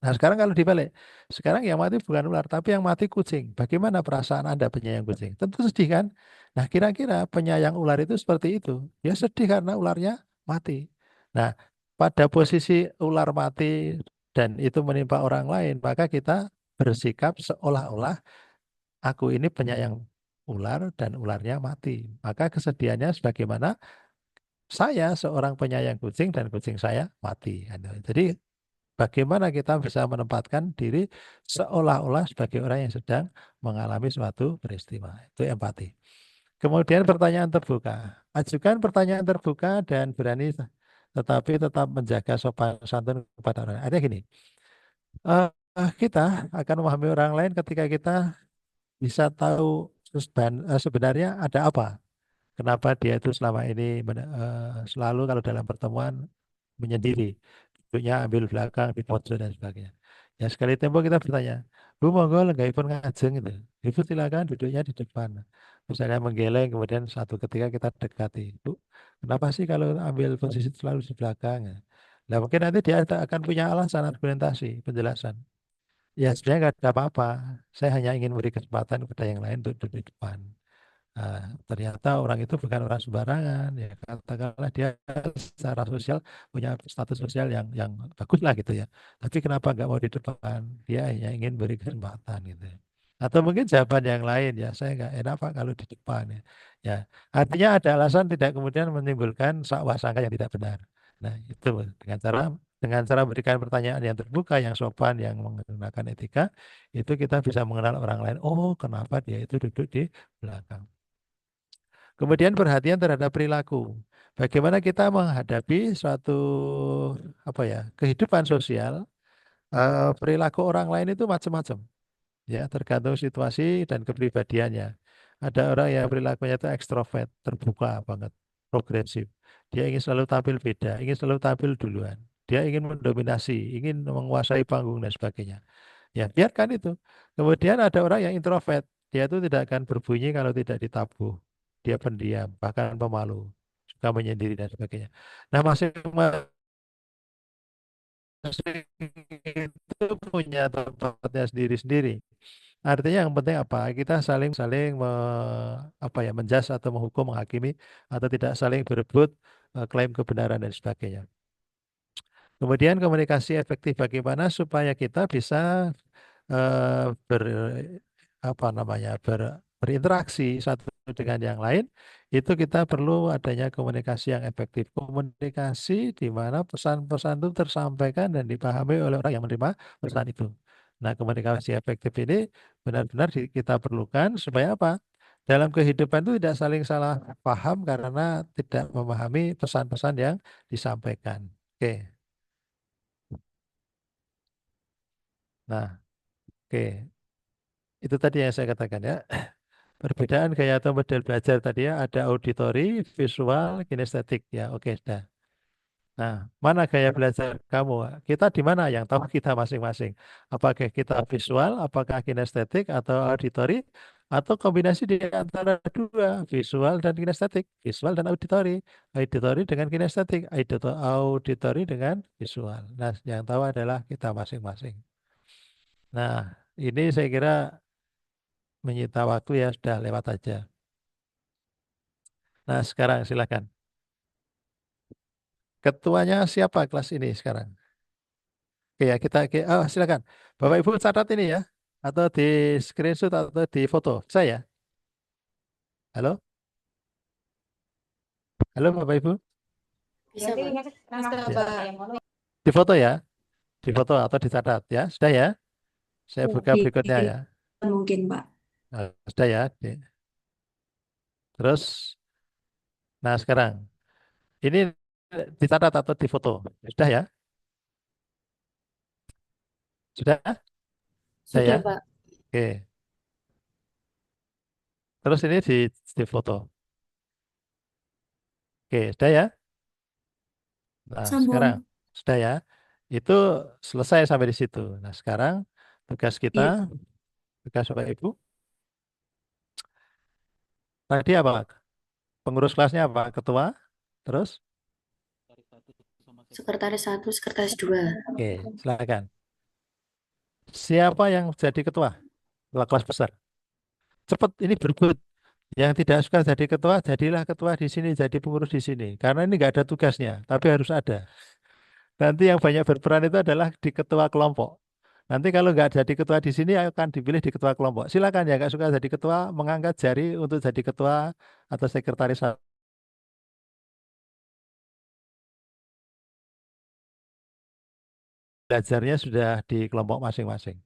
Nah sekarang kalau dibalik, sekarang yang mati bukan ular, tapi yang mati kucing. Bagaimana perasaan Anda penyayang kucing? Tentu sedih kan? Nah kira-kira penyayang ular itu seperti itu. Ya sedih karena ularnya mati. Nah pada posisi ular mati dan itu menimpa orang lain, maka kita bersikap seolah-olah aku ini penyayang ular dan ularnya mati. Maka kesedihannya sebagaimana saya seorang penyayang kucing dan kucing saya mati. Jadi bagaimana kita bisa menempatkan diri seolah-olah sebagai orang yang sedang mengalami suatu peristiwa. Itu empati. Kemudian pertanyaan terbuka. Ajukan pertanyaan terbuka dan berani tetapi tetap menjaga sopan santun kepada orang. Artinya gini, kita akan memahami orang lain ketika kita bisa tahu sebenarnya ada apa. Kenapa dia itu selama ini selalu kalau dalam pertemuan menyendiri, duduknya ambil belakang, di pojok dan sebagainya. Ya sekali tempo kita bertanya, Bu monggo lenggahipun ngajeng gitu. Ibu silakan duduknya di depan. Misalnya menggeleng, kemudian satu ketika kita dekati, Bu, kenapa sih kalau ambil posisi selalu di belakang? Nah mungkin nanti dia akan punya alasan argumentasi, penjelasan. Ya sebenarnya nggak ada apa-apa. Saya hanya ingin beri kesempatan kepada yang lain untuk duduk di depan. Nah, ternyata orang itu bukan orang sembarangan, ya katakanlah dia secara sosial punya status sosial yang bagus lah gitu ya. Tapi kenapa nggak mau di depan? Dia hanya ingin beri kesempatan gitu. Ya. Atau mungkin jawaban yang lain ya, saya nggak enak Pak kalau di depan ya. Ya, artinya ada alasan tidak kemudian menimbulkan sangka yang tidak benar. Nah, itu dengan cara berikan pertanyaan yang terbuka, yang sopan, yang menggunakan etika, itu kita bisa mengenal orang lain. Oh, kenapa dia itu duduk di belakang. Kemudian perhatian terhadap perilaku. Bagaimana kita menghadapi suatu kehidupan sosial, perilaku orang lain itu macam-macam. Ya, tergantung situasi dan kepribadiannya. Ada orang yang perilakunya itu ekstrovert, terbuka banget, progresif. Dia ingin selalu tampil beda, ingin selalu tampil duluan. Dia ingin mendominasi, ingin menguasai panggung dan sebagainya. Ya, biarkan itu. Kemudian ada orang yang introvert. Dia itu tidak akan berbunyi kalau tidak ditabuh. Dia pendiam, bahkan pemalu, suka menyendiri dan sebagainya. Nah, masing-masing itu punya tempatnya sendiri-sendiri. Artinya yang penting apa? Kita saling saling apa ya, menjas atau menghukum, menghakimi atau tidak saling berebut klaim kebenaran dan sebagainya. Kemudian komunikasi efektif bagaimana supaya kita bisa ber apa namanya berinteraksi satu dengan yang lain, itu kita perlu adanya komunikasi yang efektif. Komunikasi di mana pesan-pesan itu tersampaikan dan dipahami oleh orang yang menerima pesan itu. Nah, komunikasi efektif ini benar-benar kita perlukan supaya apa? Dalam kehidupan itu tidak saling salah paham karena tidak memahami pesan-pesan yang disampaikan. Oke. Nah, oke. Itu tadi yang saya katakan ya. Perbedaan gaya atau model belajar tadi ya, ada auditori, visual, kinestetik ya. Oke, sudah. Nah, mana gaya belajar kamu? Kita di mana yang tahu kita masing-masing? Apakah kita visual, apakah kinestetik atau auditori, atau kombinasi di antara dua, visual dan kinestetik, visual dan auditori, auditori dengan kinestetik, auditori dengan visual. Nah, yang tahu adalah kita masing-masing. Nah, ini saya kira menyita waktu ya, sudah lewat aja. Nah, sekarang silakan. Ketuanya siapa kelas ini sekarang? Oke ya, oh, silakan. Bapak Ibu catat ini ya, atau di screenshot atau di foto. Saya. Halo? Halo Bapak Ibu? Bisa, Pak. Ya. Di foto ya? Di foto atau dicatat ya? Sudah ya? Saya buka berikutnya ya. Mungkin, Pak. Sudah ya? Terus, nah sekarang. Ini dicatat atau di foto. Sudah ya? Sudah? Sudah ya? Sudah, Pak. Oke. Terus ini di foto. Oke, sudah ya? Nah, sekarang Sambung. sudah ya. Itu selesai sampai di situ. Nah, sekarang tugas kita, Iya. tugas Bapak Ibu, tadi apa? Pengurus kelasnya apa? Ketua, terus? Sekretaris 1, sekretaris 2. Oke, silakan. Siapa yang jadi ketua? Kelas besar. Cepat, ini berebut. Yang tidak suka jadi ketua, jadilah ketua di sini, jadi pengurus di sini. Karena ini nggak ada tugasnya, tapi harus ada. Nanti yang banyak berperan itu adalah di ketua kelompok. Nanti kalau nggak jadi ketua di sini akan dipilih di ketua kelompok. Silakan ya nggak suka jadi ketua, mengangkat jari untuk jadi ketua atau sekretaris. Belajarnya sudah di kelompok masing-masing.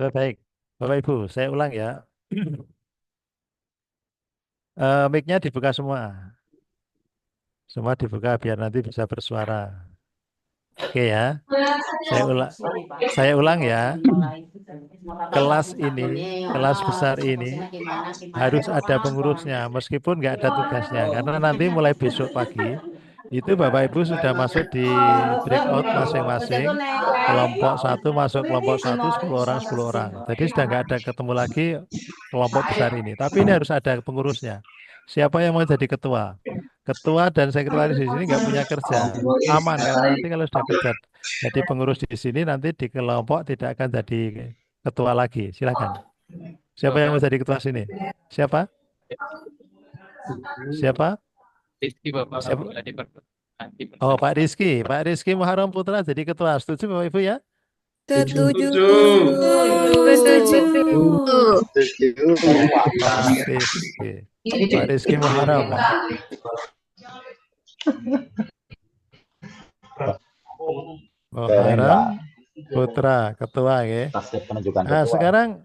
Baik, Bapak Ibu, saya ulang ya. Mic-nya dibuka semua. Semua dibuka biar nanti bisa bersuara. Oke ya. Saya ulang ya. Kelas ini, kelas besar ini harus ada pengurusnya meskipun nggak ada tugasnya. Karena nanti mulai besok pagi itu Bapak Ibu sudah masuk di breakout masing-masing. Kelompok satu masuk kelompok satu 10 orang. Jadi sudah nggak ada ketemu lagi kelompok besar ini. Tapi ini harus ada pengurusnya. Siapa yang mau jadi ketua? Ketua dan sekretaris di sini nggak punya kerja, aman karena nanti kalau sudah kerja jadi pengurus di sini nanti di kelompok tidak akan jadi ketua lagi. Silakan. Siapa yang mau jadi ketua sini? Siapa? Siapa? Siapa? Oh, Pak Rizky. Pak Rizky Muharram Putra jadi ketua. Setuju Bapak Ibu ya? Setuju. Pak Rizky Muharram. Muharram Putra, ketua ya. Nah, sekarang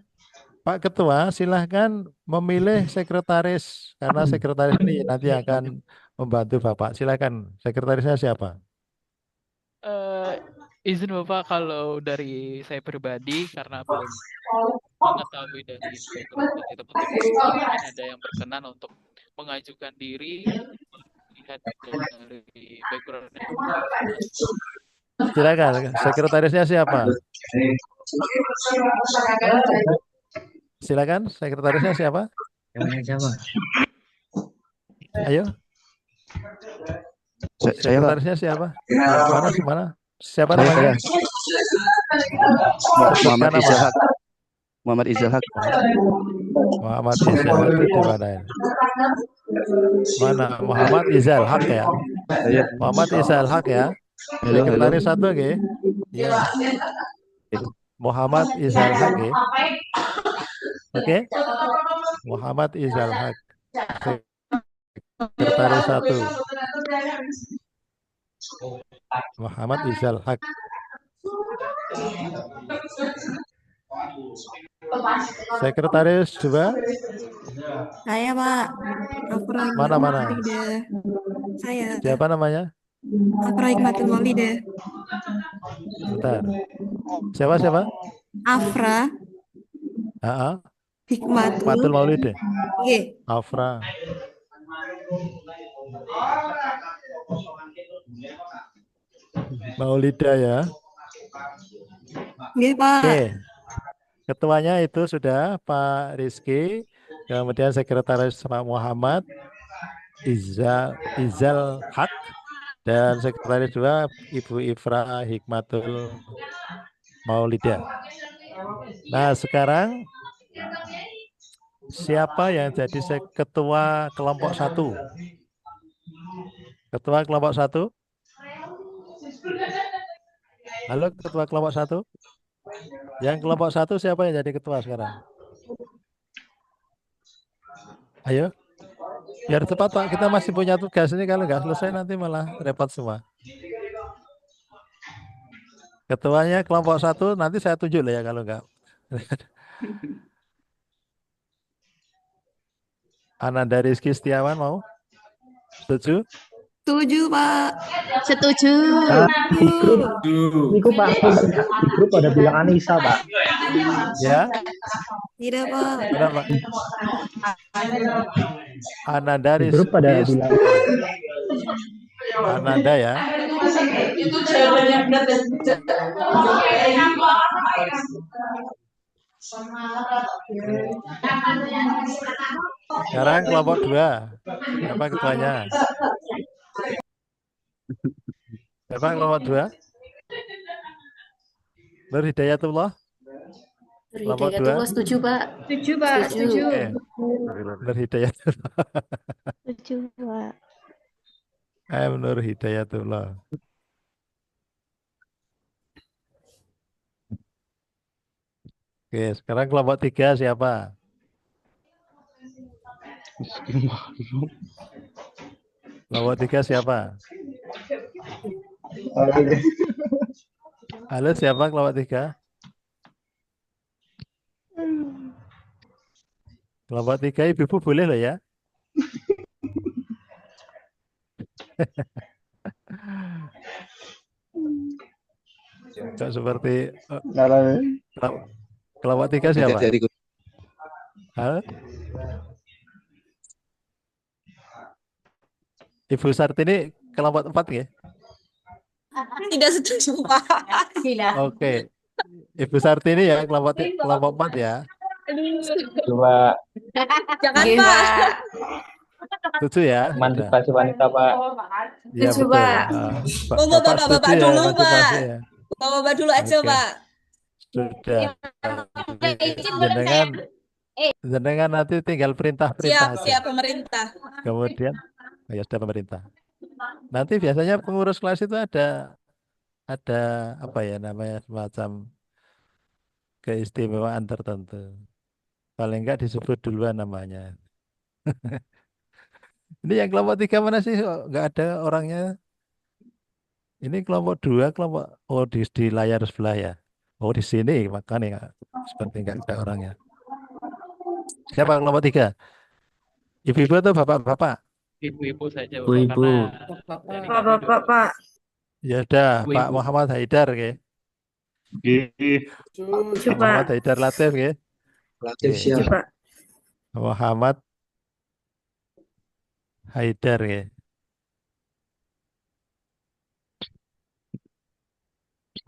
Pak Ketua silahkan memilih sekretaris karena sekretaris ini nanti akan membantu Bapak. Silakan, sekretarisnya siapa? Izin Bapak kalau dari saya pribadi karena belum mengetahui dari background dari teman-teman mungkin ada yang berkenan untuk mengajukan diri lihat dari backgroundnya. Silakan, sekretarisnya siapa? Silakan, sekretarisnya siapa? Siapa? Ayo. Sekretarisnya siapa? Mana? Siapa namanya? Muhammad Izal Haq. Muhammad Izal Haq. Muhammad Izal Haq itu di mana ya? Mana? Muhammad Izal Haq ya? Muhammad Izal Haq ya? Sekretaris satu ya? Iya. Muhammad Izal Haq ya? Oke? Muhammad Izal Haq. Sekretaris satu. Muhammad Izal Haq. Sekretaris dua. Saya Pak. Mana? Saya. Siapa namanya? Afra Hikmatul Maulidah. Bentar. Siapa? Afra Hikmatul Maulidah. Iya. Afra. Maulidah ya. Iya Pak. Oke. Ketuanya itu sudah Pak Rizky, kemudian sekretaris Pak Muhammad Izal Haq, dan sekretaris dua Ibu Ifra Hikmatul Maulidah. Nah, sekarang siapa yang jadi ketua kelompok satu? Ketua kelompok satu? Halo, ketua kelompok satu? Yang kelompok satu siapa yang jadi ketua sekarang? Ayo, biar cepat Pak, kita masih punya tugas ini, kalau nggak selesai nanti malah repot semua. Ketuanya kelompok satu nanti saya tunjuk lah ya kalau nggak. Ananda Rizky Setiawan mau? Setuju? Setuju Pak. Setuju. Itu Pak, di grup ada bilang Anissa Pak. Ya? Tidak Pak. Kenapa? Ananda Di grup ada Rizky. bilang. Ananda ya. Itu jawabannya benar. Sekarang kelompok dua. Siapa ketuanya? Siapa kelompok dua? Nur Hidayatullah. Kelompok dua. Setuju Pak. Setuju Pak. Setuju. Nur Hidayatullah. Setuju Pak. Nur Hidayatullah. Oke, sekarang kelompok tiga siapa? Kelompok tiga siapa? Halo, siapa kelompok tiga? Kelompok 3 ibu-ibu boleh loh ya. Kok seperti kelompok 3 siapa? Hati-hati. Hah? Ibu Sartini kelompok 4 ya? Tidak setuju, Pak. Oke. Ibu Sartini ya kelompok 4 ya. Dua Jangan, Oke, Pak. Pak. Setuju ya? Sudah. emansipasi wanita, Pak. Iya Setuju, betul. Pak. Monggo Bapak setuju Bapak ya dulu, Pak. emansipasi ya. Bapak dulu aja, Oke. Pak. Sudah. Izin boleh saya? Jenengan nanti tinggal perintah-perintah Siap, aja. siap pemerintah. Kemudian ya sudah pemerintah. Nanti biasanya pengurus kelas itu ada apa ya namanya semacam keistimewaan tertentu. Paling enggak disebut duluan namanya. Ini yang kelompok 3 mana sih? Kok nggak ada orangnya? Ini kelompok 2, di layar sebelah ya. Oh di sini makanya seperti nggak ada orangnya. Siapa kelompok 3? Ibu-ibu atau bapak-bapak? Ibu-ibu saja, Bapak, Ibu-ibu. karena Bapak, Pak. Ya udah, Pak Ibu-ibu. Muhammad Haidar ya. Setuju, Pak. Muhammad Haidar Latif ya. Latif Oke. siap. Setuju, Pak. Muhammad Haidar ya.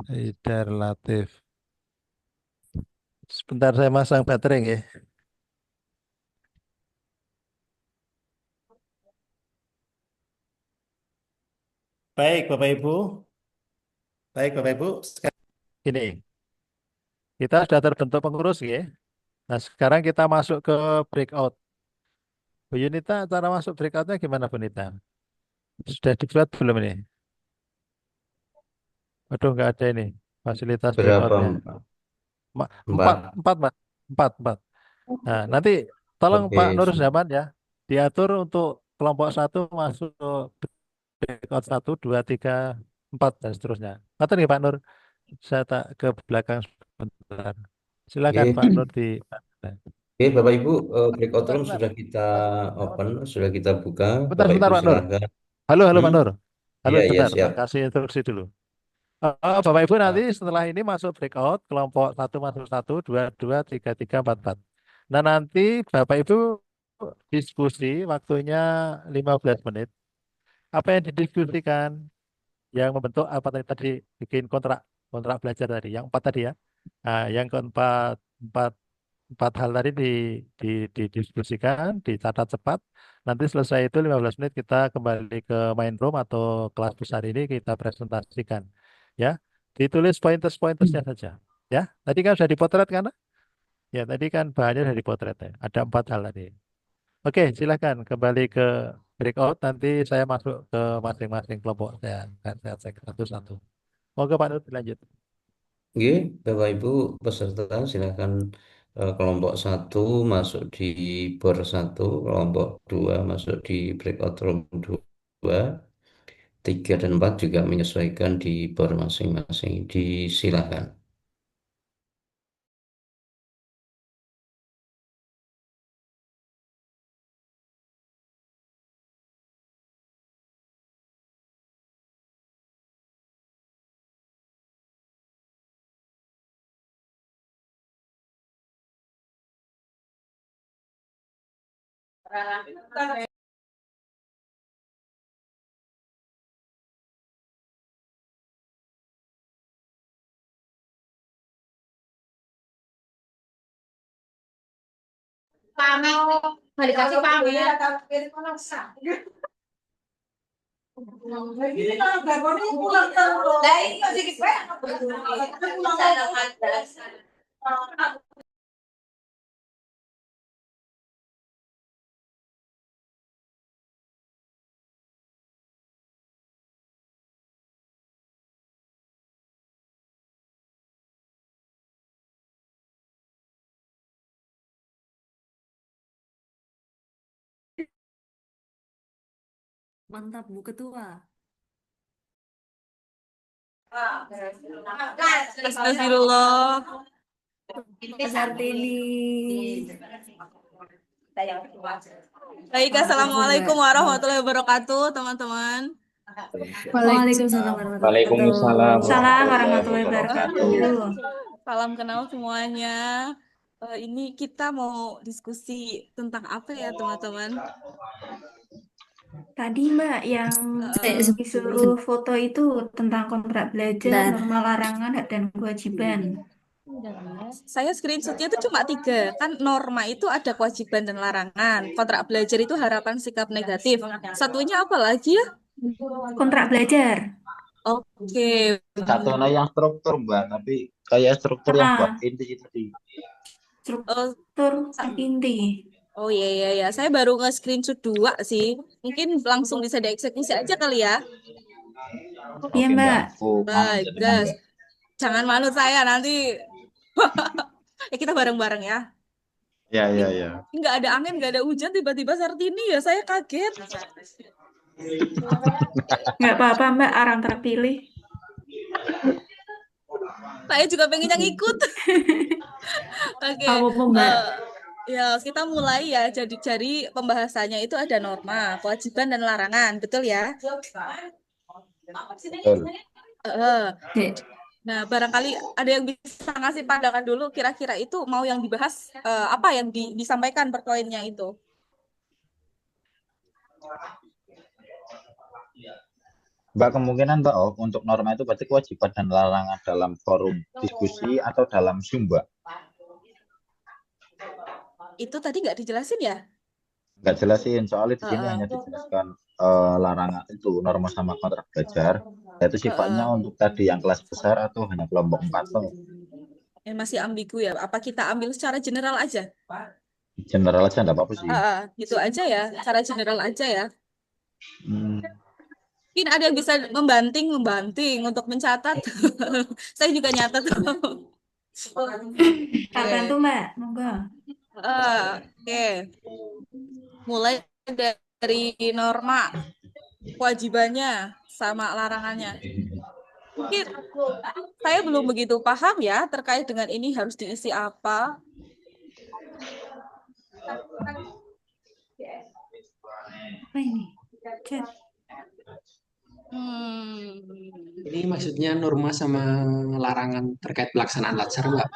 Haidar Latif. Sebentar saya masang baterai ya. Baik Bapak Ibu. Baik Bapak Ibu. Ini kita sudah terbentuk pengurus ya. Nah sekarang kita masuk ke breakout. Bu Yunita, cara masuk breakoutnya gimana Bu Nita? Sudah dibuat belum ini? Waduh nggak ada ini fasilitas Berapa, breakoutnya. Pak? Empat, Empat. Mas. Empat. Nah, nanti tolong Oke, Pak Nur Zaman ya, diatur untuk kelompok 1 masuk breakout 1, 2, 3, 4 dan seterusnya. Ngatur nih Pak Nur, saya tak ke belakang sebentar. Silakan Oke. Pak Nur di. Oke, Bapak Ibu, breakout Bentar, room bentar. sudah kita open, sudah kita buka. Bentar, Bapak bentar Ibu Pak Nur. silahkan. Halo Pak Nur. Halo Iya, iya, sebentar, siap. tak kasih instruksi dulu. Bapak Ibu nanti setelah ini masuk breakout, kelompok 1 masuk 1, 2, 2, 3, 3, 4, 4. Nah nanti Bapak Ibu diskusi waktunya 15 menit. Apa yang didiskusikan? Yang membentuk apa tadi bikin kontrak belajar tadi, yang 4 tadi ya. Nah, yang keempat, empat hal tadi didiskusikan, dicatat cepat. Nanti selesai itu 15 menit kita kembali ke main room atau kelas besar ini kita presentasikan. Ya, ditulis pointers-pointersnya saja. Ya, tadi kan sudah dipotret kan? Ya, tadi kan bahannya sudah dipotret ya. Ada 4 hal tadi. Oke, silakan kembali ke breakout. Nanti saya masuk ke masing-masing kelompok saya cek satu-satu. Moga Pak Nur lanjut. Oke, Bapak Ibu peserta silahkan kelompok 1 masuk di bor 1, kelompok 2 masuk di breakout room 2, 3 dan 4 juga menyesuaikan di bor masing-masing. Disilakan. Balik kasih Pak ya. Mantap, Bu Ketua. Astagfirullah. Sartini. Baik, assalamualaikum warahmatullahi wabarakatuh, teman-teman. Waalaikumsalam warahmatullahi Waalaikumsalam wabarakatuh. warahmatullahi Warahmatullahi wabarakatuh. wabarakatuh. Salam kenal semuanya. Ini kita mau diskusi tentang apa ya, teman-teman? Tadi Mbak yang disuruh foto itu tentang kontrak belajar, norma larangan, hak dan kewajiban. Saya screenshotnya itu cuma 3. Kan norma itu ada kewajiban dan larangan. Kontrak belajar itu harapan sikap negatif. Satunya apa lagi ya? Kontrak belajar. Oke. Satunya yang struktur, Mbak, tapi kayak struktur yang buat inti tadi. Struktur inti. Oh iya. Saya baru nge-screenshot 2 sih. Mungkin langsung bisa dieksekusi aja kali ya. Iya Mbak. Baik, guys. Jangan malu saya nanti. Kita bareng-bareng ya. Ya. Nggak ada angin, nggak ada hujan, tiba-tiba Sartini ya. Saya kaget. Nggak apa-apa Mbak, orang terpilih. Saya juga pengen yang ikut. Oke. Ya, kita mulai ya. Jadi pembahasannya itu ada norma, kewajiban dan larangan, betul ya? Betul. Nah, barangkali ada yang bisa ngasih pandangan dulu, kira-kira itu mau yang dibahas apa yang disampaikan per poinnya itu? Mbak, kemungkinan Mbak, untuk norma itu berarti kewajiban dan larangan dalam forum diskusi atau dalam Zoom, Mbak? Itu tadi nggak dijelasin ya? Nggak jelasin, soalnya di sini hanya dijelaskan larangan itu norma sama kontrak belajar, yaitu sifatnya untuk tadi yang kelas besar atau hanya kelompok 4 toh. Masih ambigu ya. Apa kita ambil secara general aja? General aja enggak apa-apa sih. Gitu aja ya, secara general aja ya. Mungkin ada yang bisa membanting untuk mencatat. Saya juga nyatat. Tak bantu Mbak, monggo. Oke. Mulai dari norma, kewajibannya sama larangannya. Mungkin saya belum begitu paham ya terkait dengan ini harus diisi apa. Apa ini? Ini maksudnya norma sama larangan terkait pelaksanaan latsar, Mbak?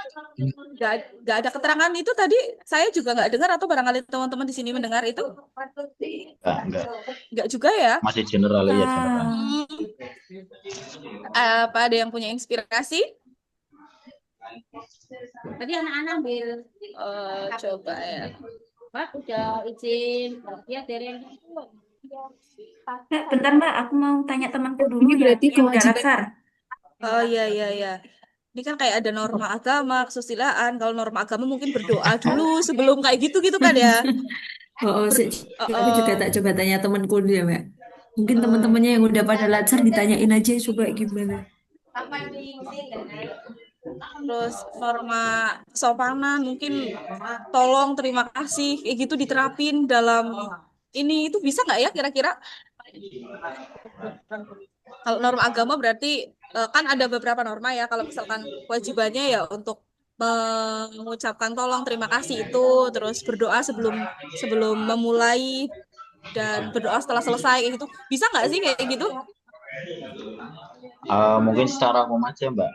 Nggak ada keterangan itu tadi. Saya juga nggak dengar, atau barangkali teman-teman di sini mendengar itu. Nggak juga ya? Masih general ya, general. Apa ada yang punya inspirasi? Tadi anak-anak ambil Coba ya. Pak udah izin ya dari yang Bentar Mbak, aku mau tanya temanku dulu yang udah latsar. Oh iya. Ini kan kayak ada norma agama, kesusilaan. Kalau norma agama mungkin berdoa dulu sebelum kayak gitu kan ya. Aku juga tak coba tanya temanku dulu ya Mbak. Mungkin teman-temannya yang udah pada latsar ditanyain aja coba gimana. Terus norma sopanan mungkin tolong, terima kasih, kayak gitu diterapin dalam ini, itu bisa nggak ya kira-kira? Kalau norma agama berarti kan ada beberapa norma ya. Kalau misalkan kewajibannya ya untuk mengucapkan tolong, terima kasih itu, terus berdoa sebelum memulai dan berdoa setelah selesai gitu. Bisa nggak sih kayak gitu? Mungkin secara umum aja Mbak,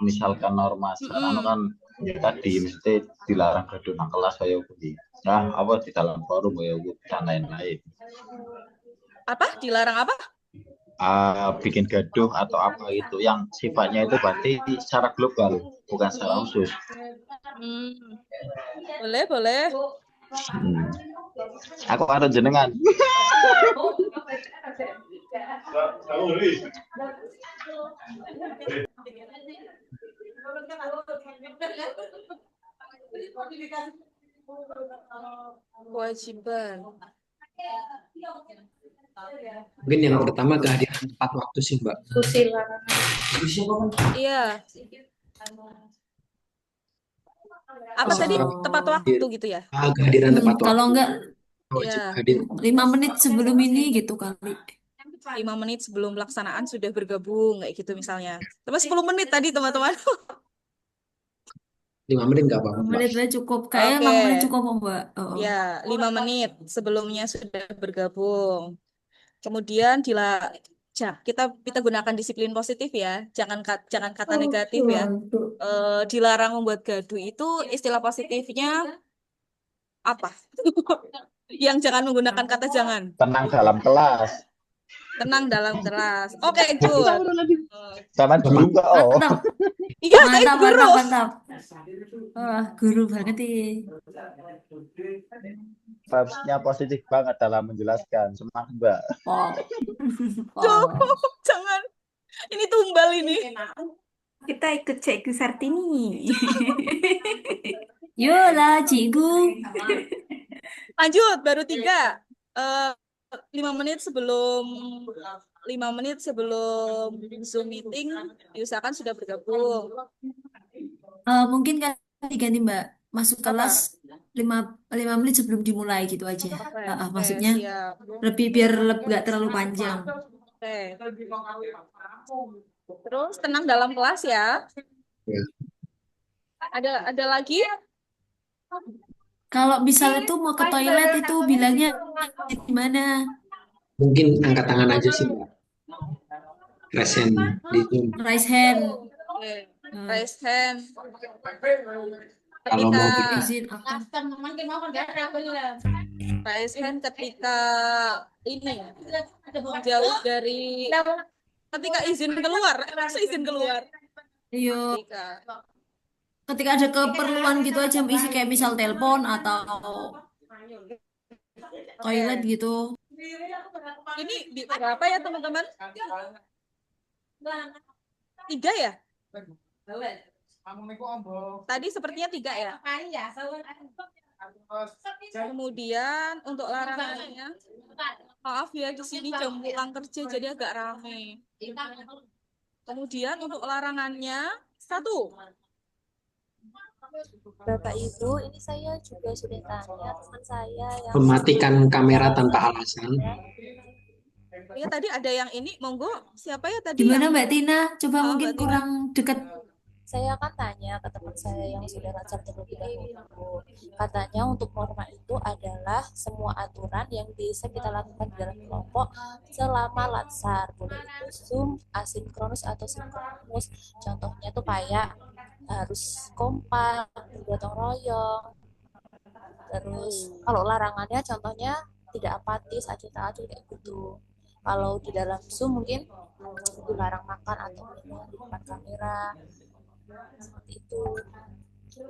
misalkan norma kan tadi mesti dilarang gaduh nang kelas kayak gitu. Nah, apa di dalam forum kayak gitu dan lain-lain. Apa? Dilarang apa? Bikin gaduh atau apa itu yang sifatnya itu berarti secara global, bukan secara khusus. Boleh. Aku ada jenengan. Kewajiban. Mungkin yang pertama kehadiran tepat waktu sih Mbak. Iya. Apa tadi tepat waktu gitu ya? Kehadiran tepat waktu. Kalau enggak ya, 5 menit sebelum ini gitu kali. 5 menit sebelum pelaksanaan sudah bergabung kayak gitu misalnya. Tapi 10 menit tadi teman-teman. 5 menit nggak apa-apa, 5 Mbak. menit aja cukup. Kayaknya Oke. 5 menit cukup kok, Mbak. Oh. Ya, 5 menit sebelumnya sudah bergabung. Kemudian kita gunakan disiplin positif ya, jangan kata negatif ya. Dilarang membuat gaduh itu istilah positifnya apa? Yang jangan menggunakan kata jangan. Tenang dalam kelas. Tenang dalam kelas. Oke, good. Sama guru kok. Mantap. Iya, saya Mantap, guru. mantap. Wah, guru banget nih. Vibes-nya positif banget dalam menjelaskan. Semangat, Mbak. Duh, jangan. Ini tumbal ini. Kita ikut Cikgu Sartini. Yolah, Cikgu. Lanjut, baru 3. 5 menit sebelum 5 menit sebelum Zoom meeting diusahakan sudah bergabung. Mungkin kan diganti Mbak, masuk kelas 5 menit sebelum dimulai gitu aja. Maksudnya Siap. lebih biar nggak terlalu panjang. Oke. Terus tenang dalam kelas ya. Ya. Ada lagi? Kalau misalnya tuh mau ke toilet itu bilangnya gimana? Mungkin angkat tangan aja sih, Mbak. Raise hand di Zoom. Raise hand. Oke. Raise hand. Kalau mau izin akan raise hand ketika ini jauh dari ketika izin keluar, masa izin keluar. Iya. Ketika ada keperluan gitu aja isi kayak misal telepon atau toilet gitu. Ini berapa ya teman-teman? 3 ya? Tadi sepertinya 3 ya? Kemudian untuk larangannya, maaf ya di sini jam pulang kerja jadi agak rame. Kemudian untuk larangannya 1. Bapak Ibu, ini saya juga sudah tanya teman saya yang mematikan kamera tanpa alasan. Ya tadi ada yang ini, monggo siapa ya tadi? Gimana yang... Mbak Tina? Coba mungkin Mbak kurang dekat. Saya akan tanya ke teman saya yang sudah lancar terlebih dahulu. Katanya untuk norma itu adalah semua aturan yang bisa kita lakukan di dalam kelompok selama lancar. Boleh itu Zoom, asinkronus atau sinkronus. Contohnya tuh kayak harus kompak, bergotong royong. Terus kalau larangannya contohnya tidak apatis, acil-acil kayak gitu. Kalau di dalam Zoom mungkin dilarang makan atau minum di depan kamera. Seperti itu.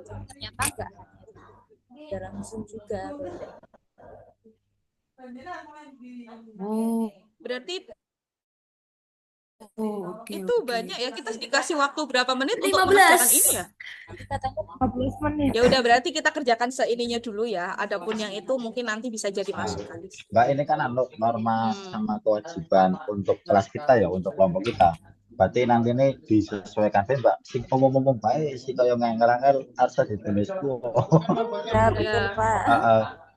Ternyata enggak dalam Zoom juga beda. Berarti oke. Itu banyak ya, kita dikasih waktu berapa menit 15. untuk mengerjakan ini ya? Katanya 15 menit. Ya udah berarti kita kerjakan seininya dulu ya. Adapun yang itu mungkin nanti bisa jadi masukan. Mbak, ini kan norma sama kewajiban untuk kelas kita ya, untuk kelompok kita. Berarti nanti ini disesuaikan deh, Mbak. Sing umum-umum baik sih kaya ngangel-ngangel harus ditulisku. Ya, betul, Pak.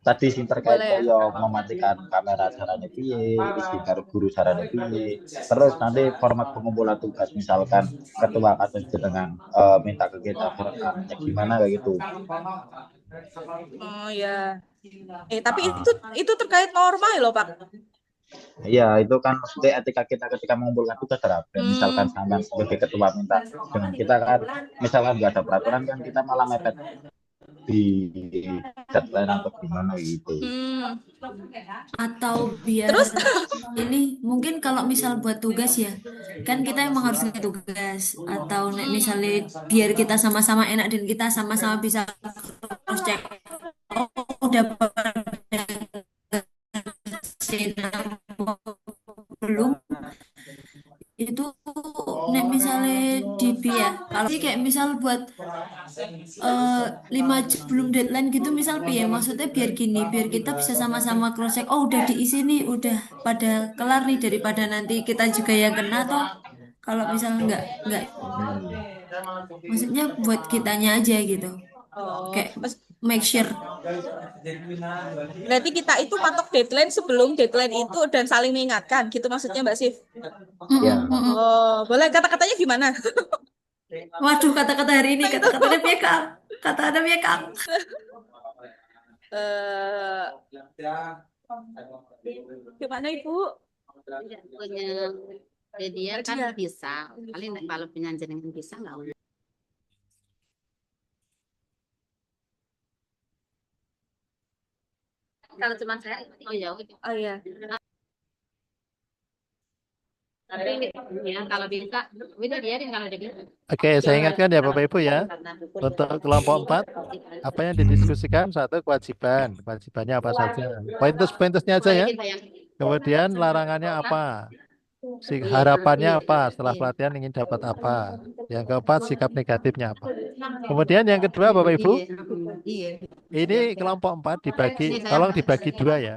Tadi sing terkait kaya mematikan kamera caranya piye, isi karo guru caranya piye. Terus nanti format pengumpulan tugas misalkan ketua atau dengan minta ke kita rekamnya gimana kayak gitu. Oh ya. Tapi itu terkait norma ya loh, Pak. Iya, itu kan maksudnya etika kita ketika mengumpulkan tugas terhadap misalkan sampean sebagai ketua minta dengan kita kan misalkan nggak ada peraturan kan kita malah mepet di deadline atau gimana gitu. Atau biar terus ini mungkin kalau misal buat tugas ya kan kita emang harus ngerti tugas atau misalnya biar kita sama-sama enak dan kita sama-sama bisa cross check udah belum itu nek misalnya DP ya kalau sih kayak misal buat 5 jam belum deadline gitu misal ya maksudnya biar gini biar kita bisa sama-sama cross check udah diisi nih udah pada kelar nih daripada nanti kita juga yang kena toh kalau misal enggak maksudnya buat kitanya aja gitu kayak make sure. Berarti kita itu patok deadline sebelum deadline itu dan saling mengingatkan gitu maksudnya Mbak Sif? Ya. Oh, boleh kata-katanya gimana? Waduh kata-kata hari ini kata-katanya PK. Kata Adam ya, Kang. Eh, Gimana Ibu? Tidak punya media kan Media. bisa. Paling kalau punya jenengan bisa nggak usah. Kalau cuma saya, oh ya udah. Oh iya. Tapi ya kalau bisa, udah biarin kalau dia bisa. Oke, saya ingatkan ya Bapak Ibu ya, untuk kelompok 4, apa yang didiskusikan? Satu, kewajiban. Kewajibannya apa saja? Pointers-pointersnya aja ya. Kemudian larangannya apa? Harapannya apa? Setelah pelatihan ingin dapat apa? Yang keempat, sikap negatifnya apa? Kemudian yang kedua Bapak Ibu, ini kelompok 4 dibagi, tolong dibagi 2 ya.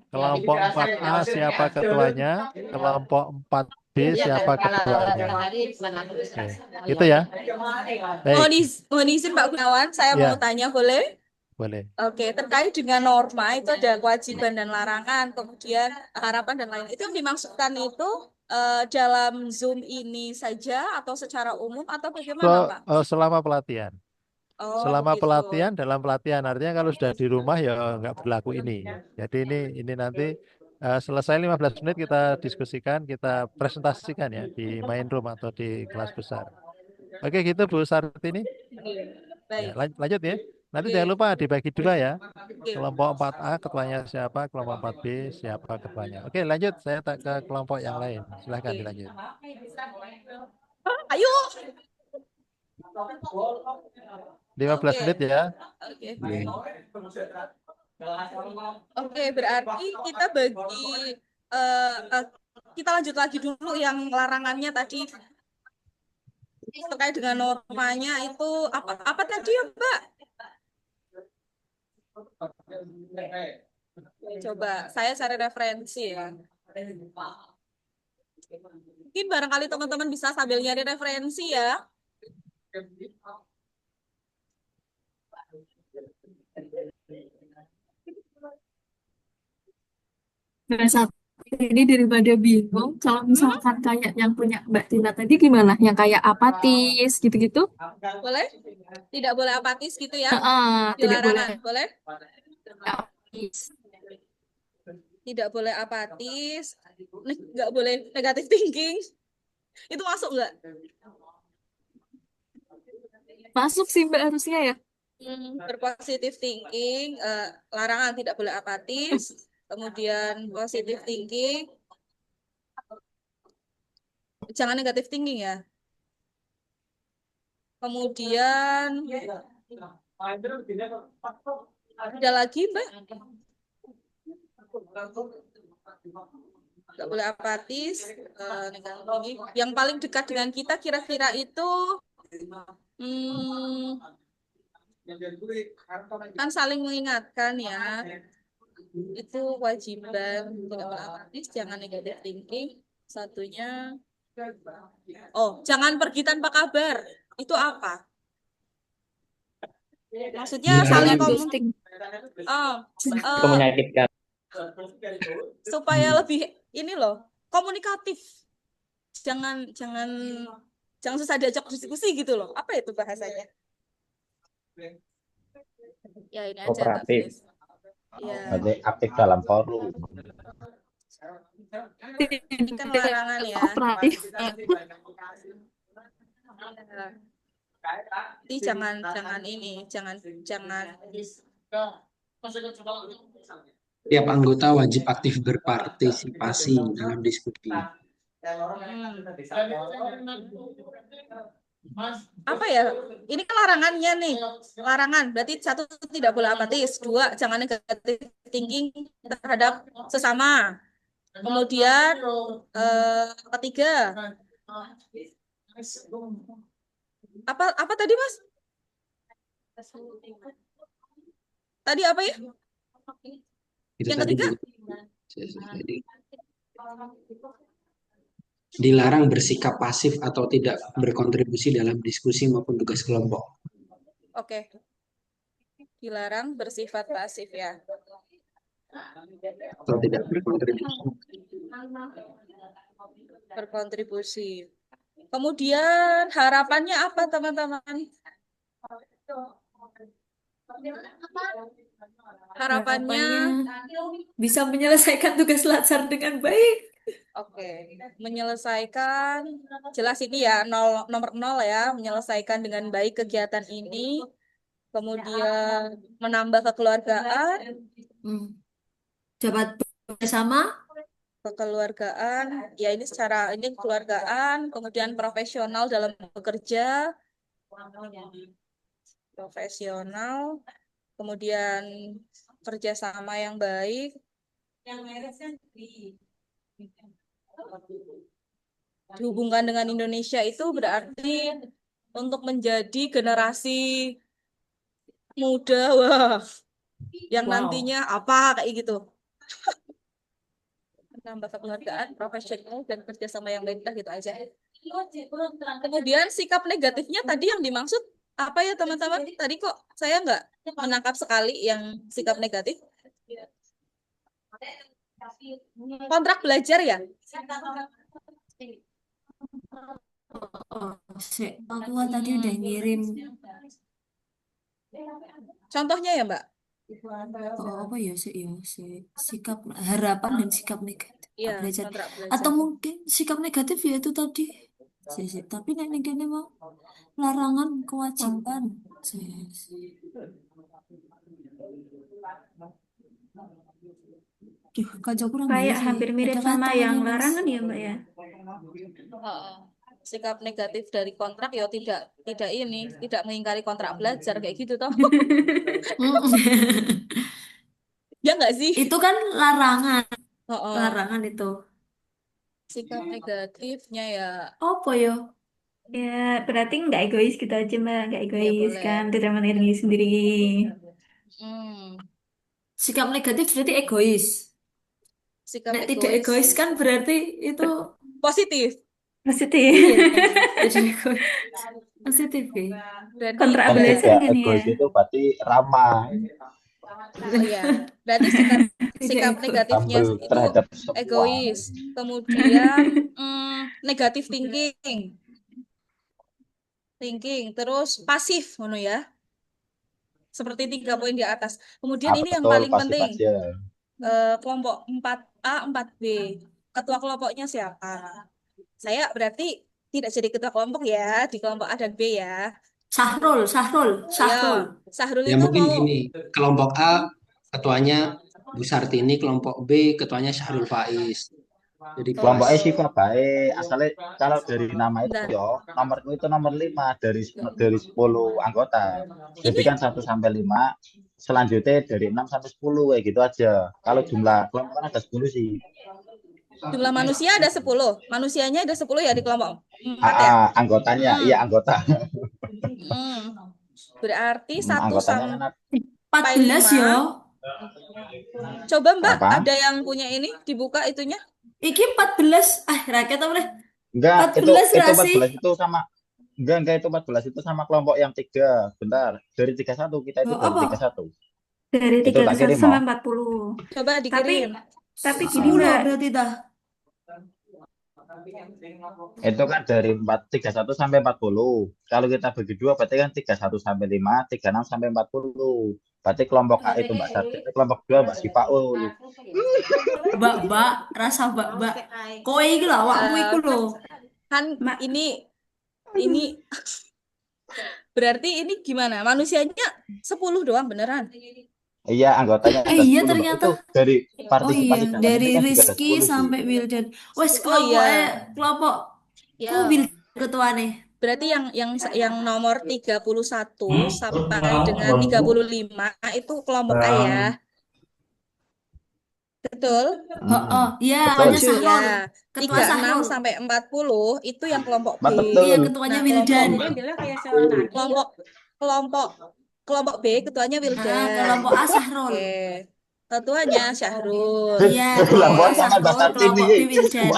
Kelompok 4A siapa ketuanya, kelompok 4B siapa ketuanya. Oke, gitu ya. Mohon Baik, mohon izin Pak Gunawan, saya mau ya, tanya boleh? boleh. Oke, terkait dengan norma itu ada kewajiban dan larangan, kemudian harapan dan lain. Itu yang dimaksudkan itu dalam Zoom ini saja atau secara umum atau bagaimana, Pak? Selama pelatihan. Oh, Selama begitu. pelatihan, dalam pelatihan artinya kalau sudah di rumah ya nggak berlaku ini. Jadi ini nanti selesai 15 menit kita diskusikan, kita presentasikan ya di main room atau di kelas besar. Oke gitu Bu Sartini. Ya, Baik. lanjut ya. Nanti Oke. jangan lupa dibagi 2 ya. Oke. Kelompok 4A ketuanya siapa, kelompok 4B siapa ketuanya. Oke lanjut, saya tak ke kelompok yang lain. Silahkan Oke. dilanjut. Ayo. 15 Oke. menit ya. Oke. Oke, berarti kita bagi kita lanjut lagi dulu yang larangannya tadi terkait dengan normanya itu apa tadi ya, Mbak? Coba saya cari referensi ya. Mungkin barangkali teman-teman bisa sambil nyari referensi ya. Nah, saat ini daripada bingung, kalau misalkan kayak yang punya Mbak Tina tadi gimana? Yang kayak apatis gitu-gitu? Boleh? Tidak boleh apatis gitu ya? Tidak boleh Dilarangan, boleh? apatis. Tidak boleh apatis, nggak boleh negative thinking. Itu masuk nggak? Masuk sih Mbak harusnya ya. Berpositive thinking, larangan tidak boleh apatis. Kemudian positive thinking, jangan negative thinking ya. Kemudian ada lagi Mbak? Nggak boleh apatis. Negative thinking. Yang paling dekat dengan kita kira-kira itu kan saling mengingatkan ya. Itu kewajiban, tidak boleh apatis, jangan negative thinking. Satunya, jangan pergi tanpa kabar. Itu apa? Maksudnya saling ghosting. Itu uh, menyakitkan. supaya lebih ini loh, komunikatif. Jangan susah diajak diskusi gitu loh. Apa itu bahasanya? Ya ini aja. Kooperatif. Ya. Berarti aktif dalam forum. Ini kan larangan ya. Jadi jangan Tiap anggota wajib aktif berpartisipasi dalam diskusi. Apa ya? Ini kan larangannya nih. Larangan berarti 1 tidak boleh apatis, 2 jangan negative thinking terhadap sesama. Kemudian 3 apa tadi Mas? Tadi apa ya? Itu Yang tadi ketiga? Dilarang bersikap pasif atau tidak berkontribusi dalam diskusi maupun tugas kelompok. Oke. Dilarang bersifat pasif ya. Atau tidak berkontribusi. Berkontribusi. Kemudian harapannya apa teman-teman? Harapannya, bisa menyelesaikan tugas latsar dengan baik. oke, menyelesaikan, jelas ini ya, nomor 0 ya, menyelesaikan dengan baik kegiatan ini, kemudian menambah kekeluargaan, Dapat bersama, kekeluargaan, ya ini secara, ini kekeluargaan, kemudian profesional dalam bekerja, profesional, kemudian kerjasama yang baik, dihubungkan dengan Indonesia itu berarti untuk menjadi generasi muda, wah, yang wow. nantinya apa kayak gitu. Menambah kekeluargaan, profesional, dan kerjasama yang baik, gitu aja. Kemudian sikap negatifnya tadi yang dimaksud apa ya teman-teman? Tadi kok saya nggak menangkap sekali yang sikap negatif. Kontrak belajar ya? Aku tadi udah ngirim. Contohnya ya, Mbak? Apa ya sikap harapan dan sikap negatif Iya, belajar. kontrak belajar. Atau mungkin sikap negatif ya itu tadi. Tapi nek kene mau larangan kewajiban. Duh, kacau kurang Kayak hampir mirip sama yang larangan ya, Mbak ya. Sikap negatif dari kontrak ya tidak mengingkari kontrak belajar kayak gitu toh. Ya nggak sih? Itu kan larangan. Oh. Larangan itu. Sikap negatifnya ya. Apa ya? Ya, berarti nggak egois gitu aja, Mbak. Nggak egois boleh. kan, tidak mementingkan diri sendiri. Sikap negatif berarti egois. Sikap Nek tidak egois kan berarti itu positif. Positif. Positif ya. Kontrak Kan belajar tidak kan ya. egois itu berarti ramah, Oh iya, berarti sikap negatifnya humble itu terhadap semua. egois. Kemudian negatif thinking, terus pasif, ngono ya. Seperti 3 poin di atas. Kemudian ini yang Betul, paling pasif penting, aja. kelompok 4A, 4B. Ketua kelompoknya siapa? Saya berarti tidak jadi ketua kelompok ya, di kelompok A dan B ya. Sahrul. Ya, Sahrul Ya itu mungkin mau gini, kelompok A ketuanya Bu Sartini, kelompok B ketuanya Syahrul Faiz. Jadi Kelompok pas. sifat baik, asalnya kalau dari nama itu yo, nomorku itu nomor 5 dari 10 anggota. Jadi kan 1 sampai 5, selanjutnya dari 6 sampai 10 kayak gitu aja. Kalau jumlah kelompok kan ada 10 sih. jumlah manusia ada 10. Manusianya ada 10 ya di kelompok 4 ya? Anggotanya, iya anggota. Berarti 1 anggotanya sampai 14 ya. 5. Coba Mbak, Apa? ada yang punya ini dibuka itunya? Iki 14. Rakyat apa boleh? Enggak, 14 itu Rasi. 14 itu sama enggak itu 14 itu sama kelompok yang 3. Bentar, dari 31 kita itu dari 31. Dari Itu tak 31 kirim, sampai mau. 40. Coba dikirim. Tapi gini 10 Mbak, berarti dah. Itu kan dari 31 sampai 40. Kalau kita bagi 2 berarti kan 31 sampai 5, 36 sampai 40. Berarti kelompok A itu Mbak Sarti, kelompok 2 Mbak Sipaul. Mbak, rasa Mbak. Kowe iki lho awakmu iku lho. Kan ini berarti ini gimana? Manusianya 10 doang beneran? Iya, anggotanya ada 10, Iya Mbak. ternyata. Itu dari Oh partisipasi iya, dalam dari ini kan juga ada Rizky 10 sih. sampai Wildan. Wes Oh iya. kelompok Ya. ku Wildan ketuane. Berarti yang nomor 31 sampai dengan 35 itu kelompok A ya. Betul? Iya, Betul. namanya Sahrul. Ya. Ketua 36 Sahrul. sampai 40 itu yang kelompok B. Betul. Iya, ketuanya Wildan. Kelompok B ketuanya Wildan. Kelompok A Sahrul. Oke. Ketuanya Syahrul. Iya, Kelompok kelompok sama Mbak Sahrul, Sartini. kelompok B Wildan.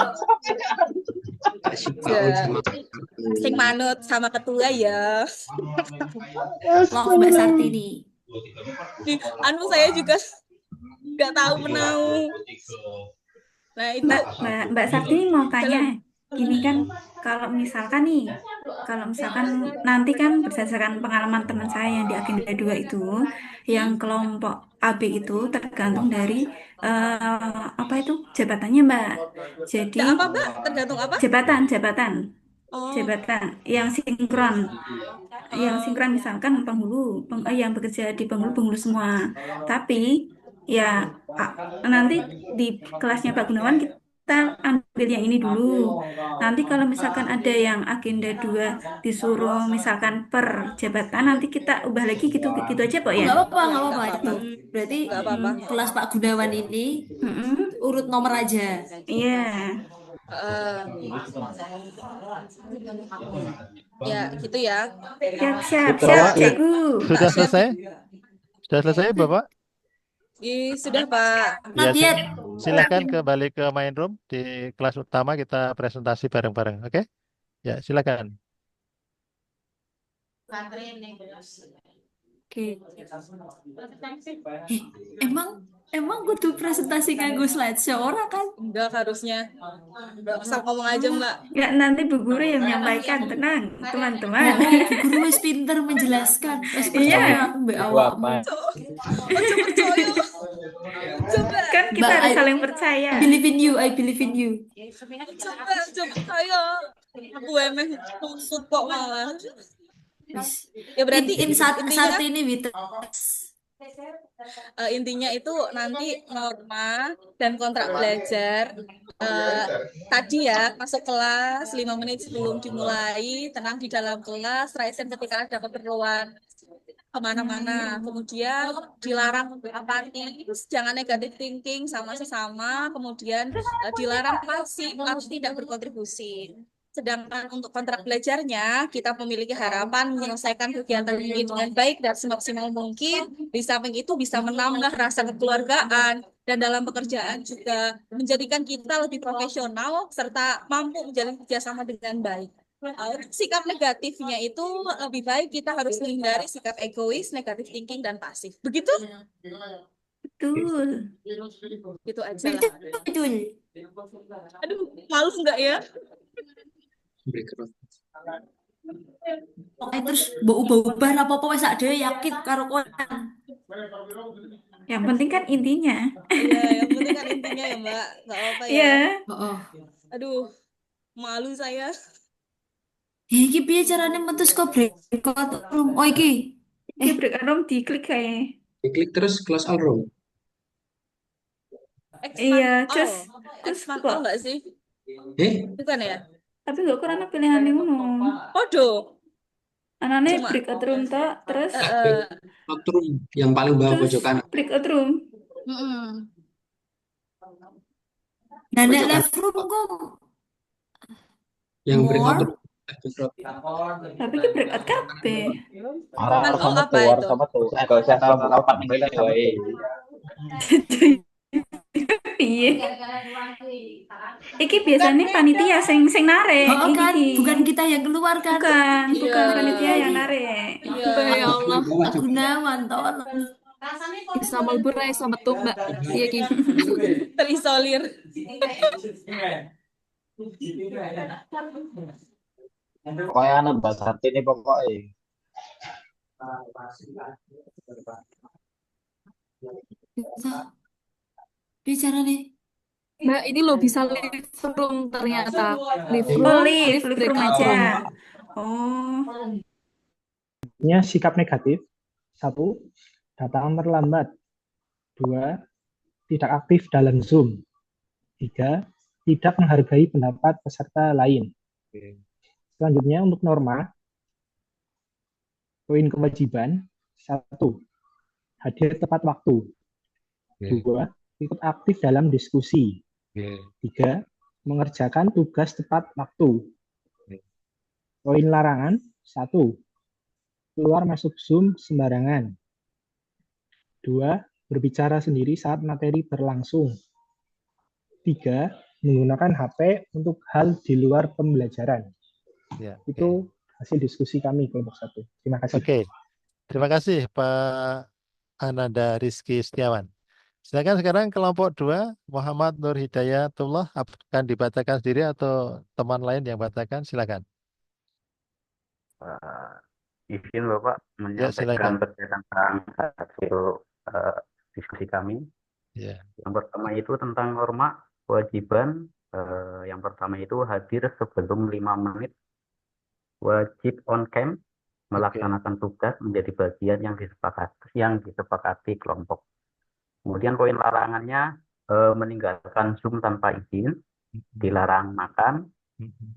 Sing manut sama ketua ya. Kelompok Mbak Sartini. Anu saya juga nggak tahu menau. Nah itu Mbak Sartini mau tanya. gini kan, kalau misalkan nanti kan berdasarkan pengalaman teman saya yang di agenda 2 itu, yang kelompok AB itu tergantung dari apa itu jabatannya, Mbak. Jadi Ya apa Mbak? Tergantung apa? jabatan Oh, yang sinkron. Yang sinkron misalkan yang bekerja di penghulu semua. Tapi ya nanti di kelasnya Pak Gunawan kita ambil yang ini dulu. Nanti kalau misalkan ada yang agenda 2 disuruh misalkan per jabatan, nanti kita ubah lagi gitu gitu aja Pak Oh, ya. nggak apa-apa nggak itu. apa-apa. Berarti Nggak apa-apa. kelas Pak Gunawan ini urut nomor aja. Iya. Ya gitu ya. Siap, Bapak, Cikgu. sudah selesai? Sudah selesai, Bapak? Sudah Pak. Ya, silakan kembali ke main room. Di kelas utama kita presentasi bareng-bareng, oke? Ya, silakan. Oke. Emang kudu presentasi kanggo slideshow ora kan? Enggak harusnya. Asal ngomong aja Mbak. Ya, nanti Bu Guru yang menyampaikan, tenang teman-teman. Bu Guru wis pinter menjelaskan. Wis percaya aku mbak awakmu. Ojo percaya. Coba. Kan kita Mbak, harus I saling percaya. believe in you, I believe in you. Coba percaya. Aku emang maksud kok malah. Ya berarti saat ini intinya itu nanti norma dan kontrak belajar tadi ya masuk kelas 5 menit sebelum dimulai, tenang di dalam kelas, raisen ketika ada keperluan kemana-mana, kemudian dilarang apatis, jangan negatif thinking sama sesama, kemudian dilarang pasif atau tidak berkontribusi. Sedangkan untuk kontrak belajarnya, kita memiliki harapan menyelesaikan kegiatan ini dengan baik dan semaksimal mungkin. Di samping itu bisa menambah rasa kekeluargaan dan dalam pekerjaan juga menjadikan kita lebih profesional serta mampu menjalin kerjasama dengan baik. Sikap negatifnya itu lebih baik kita harus menghindari sikap egois, negatif thinking, dan pasif. Begitu? Betul. Gitu aja lah. Betul. Aduh, malu nggak ya? Terus ubah-ubah apa-apa wis sak dhewe yakin karo kowe. Yang penting kan intinya. Iya, yang penting kan intinya ya Mbak. Nggak apa-apa ya. Iya. Aduh, malu saya. Iki piye carane metu saka breakout room? Oh iki. Breakout room diklik kayak. Diklik terus close all room. Iya, Expand all nggak sih? Bukan ya? Tapi nggak kurang pilihan yang ngono. Waduh. Anaknya breakout room tak, terus Breakout room yang paling bawah pojok kanan. breakout room. Nah, nek left room kok Yang breakout room. Tapi ki breakout kabeh. Arah sama tuh. Kalau saya tahu apa nih wae. Iya. Iki biasanya panitia sing narik. Kan bukan kita yang keluar kan? Bukan panitia yang narik. Ya Allah, Pak Gunawan tolong. Bisa melbur iso metu Mbak. Iya ki. Terisolir. Pokoknya anak bahasa ini pokoknya. Bicara nih. Mbak, ini loh bisa live room ternyata. Live room aja. Sikap negatif. 1. Datang terlambat. 2. Tidak aktif dalam Zoom. 3. Tidak menghargai pendapat peserta lain. Selanjutnya untuk norma. Poin kewajiban. 1. Hadir tepat waktu. 2. Ikut aktif dalam diskusi. 3. Mengerjakan tugas tepat waktu. Poin larangan. 1. Keluar masuk Zoom sembarangan. 2. Berbicara sendiri saat materi berlangsung. 3. Menggunakan HP untuk hal di luar pembelajaran. Itu hasil diskusi kami kelompok 1. Terima kasih. Oke. Terima kasih Pak Ananda Rizky Setiawan. Silakan sekarang kelompok 2, Muhammad Nur Hidayatullah akan dibacakan sendiri atau teman lain yang bacakan, silakan. Izin Bapak Ya, menyampaikan silakan. terkait tentang hasil diskusi kami. Ya. Yang pertama itu tentang norma kewajiban. Yang pertama itu hadir sebelum 5 menit, wajib on cam, Oke. melaksanakan tugas menjadi bagian yang disepakati kelompok. Kemudian poin larangannya meninggalkan Zoom tanpa izin, dilarang makan,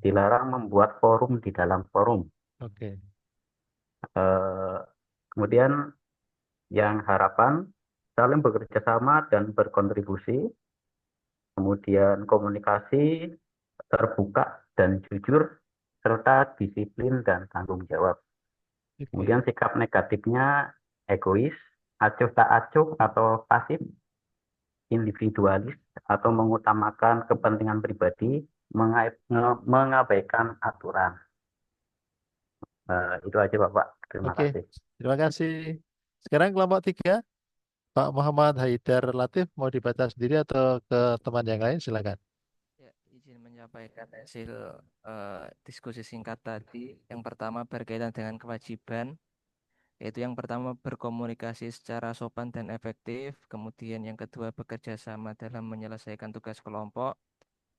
dilarang membuat forum di dalam forum. Oke. Kemudian yang harapan saling bekerja sama dan berkontribusi, kemudian komunikasi terbuka dan jujur, serta disiplin dan tanggung jawab. Kemudian sikap negatifnya egois, acuh tak acuh atau pasif, individualis atau mengutamakan kepentingan pribadi, mengabaikan aturan. Itu aja Bapak. Terima Oke. kasih. Terima kasih. Sekarang kelompok 3, Pak Muhammad Haidar Latif mau dibaca sendiri atau ke teman yang lain, silakan. Ya, izin menyampaikan hasil diskusi singkat tadi. Yang pertama berkaitan dengan kewajiban, yaitu yang pertama berkomunikasi secara sopan dan efektif, kemudian yang kedua bekerja sama dalam menyelesaikan tugas kelompok,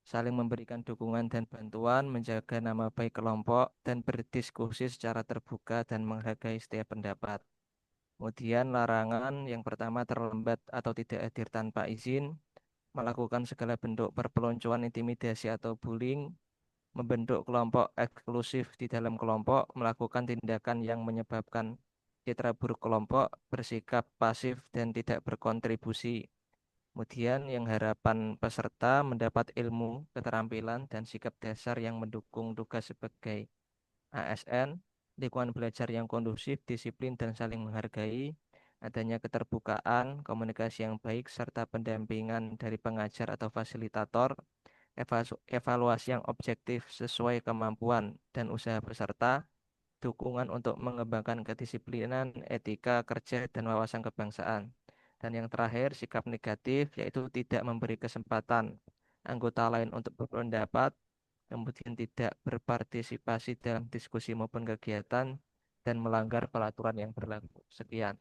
saling memberikan dukungan dan bantuan, menjaga nama baik kelompok, dan berdiskusi secara terbuka dan menghargai setiap pendapat. Kemudian larangan yang pertama terlambat atau tidak hadir tanpa izin, melakukan segala bentuk perpeloncoan, intimidasi atau bullying, membentuk kelompok eksklusif di dalam kelompok, melakukan tindakan yang menyebabkan citra buruk kelompok, bersikap pasif dan tidak berkontribusi. Kemudian yang harapan peserta mendapat ilmu, keterampilan, dan sikap dasar yang mendukung tugas sebagai ASN, lingkungan belajar yang kondusif, disiplin, dan saling menghargai, adanya keterbukaan, komunikasi yang baik, serta pendampingan dari pengajar atau fasilitator, evaluasi yang objektif sesuai kemampuan dan usaha peserta, dukungan untuk mengembangkan kedisiplinan, etika kerja, dan wawasan kebangsaan. Dan yang terakhir, sikap negatif, yaitu tidak memberi kesempatan anggota lain untuk berpendapat, kemudian tidak berpartisipasi dalam diskusi maupun kegiatan, dan melanggar peraturan yang berlaku. Sekian.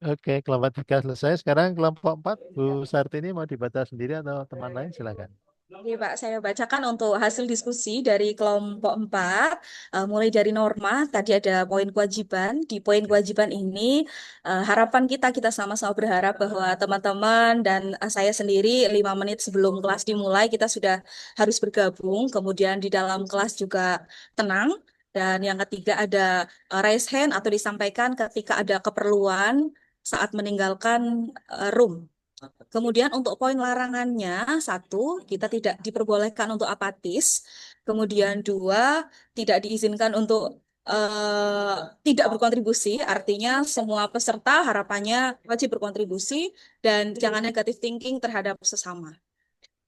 Oke, kelompok 3 selesai. Sekarang kelompok 4, Bu Sartini mau dibaca sendiri atau teman lain, silakan. Oke, Pak, saya bacakan untuk hasil diskusi dari kelompok 4, mulai dari norma, tadi ada poin kewajiban. Di poin kewajiban ini, harapan kita sama-sama berharap bahwa teman-teman dan saya sendiri 5 menit sebelum kelas dimulai, kita sudah harus bergabung. Kemudian di dalam kelas juga tenang. Dan yang ketiga ada raise hand atau disampaikan ketika ada keperluan saat meninggalkan room. Kemudian untuk poin larangannya, 1, kita tidak diperbolehkan untuk apatis. Kemudian 2, tidak diizinkan untuk tidak berkontribusi. Artinya semua peserta harapannya wajib berkontribusi dan jangan negative thinking terhadap sesama.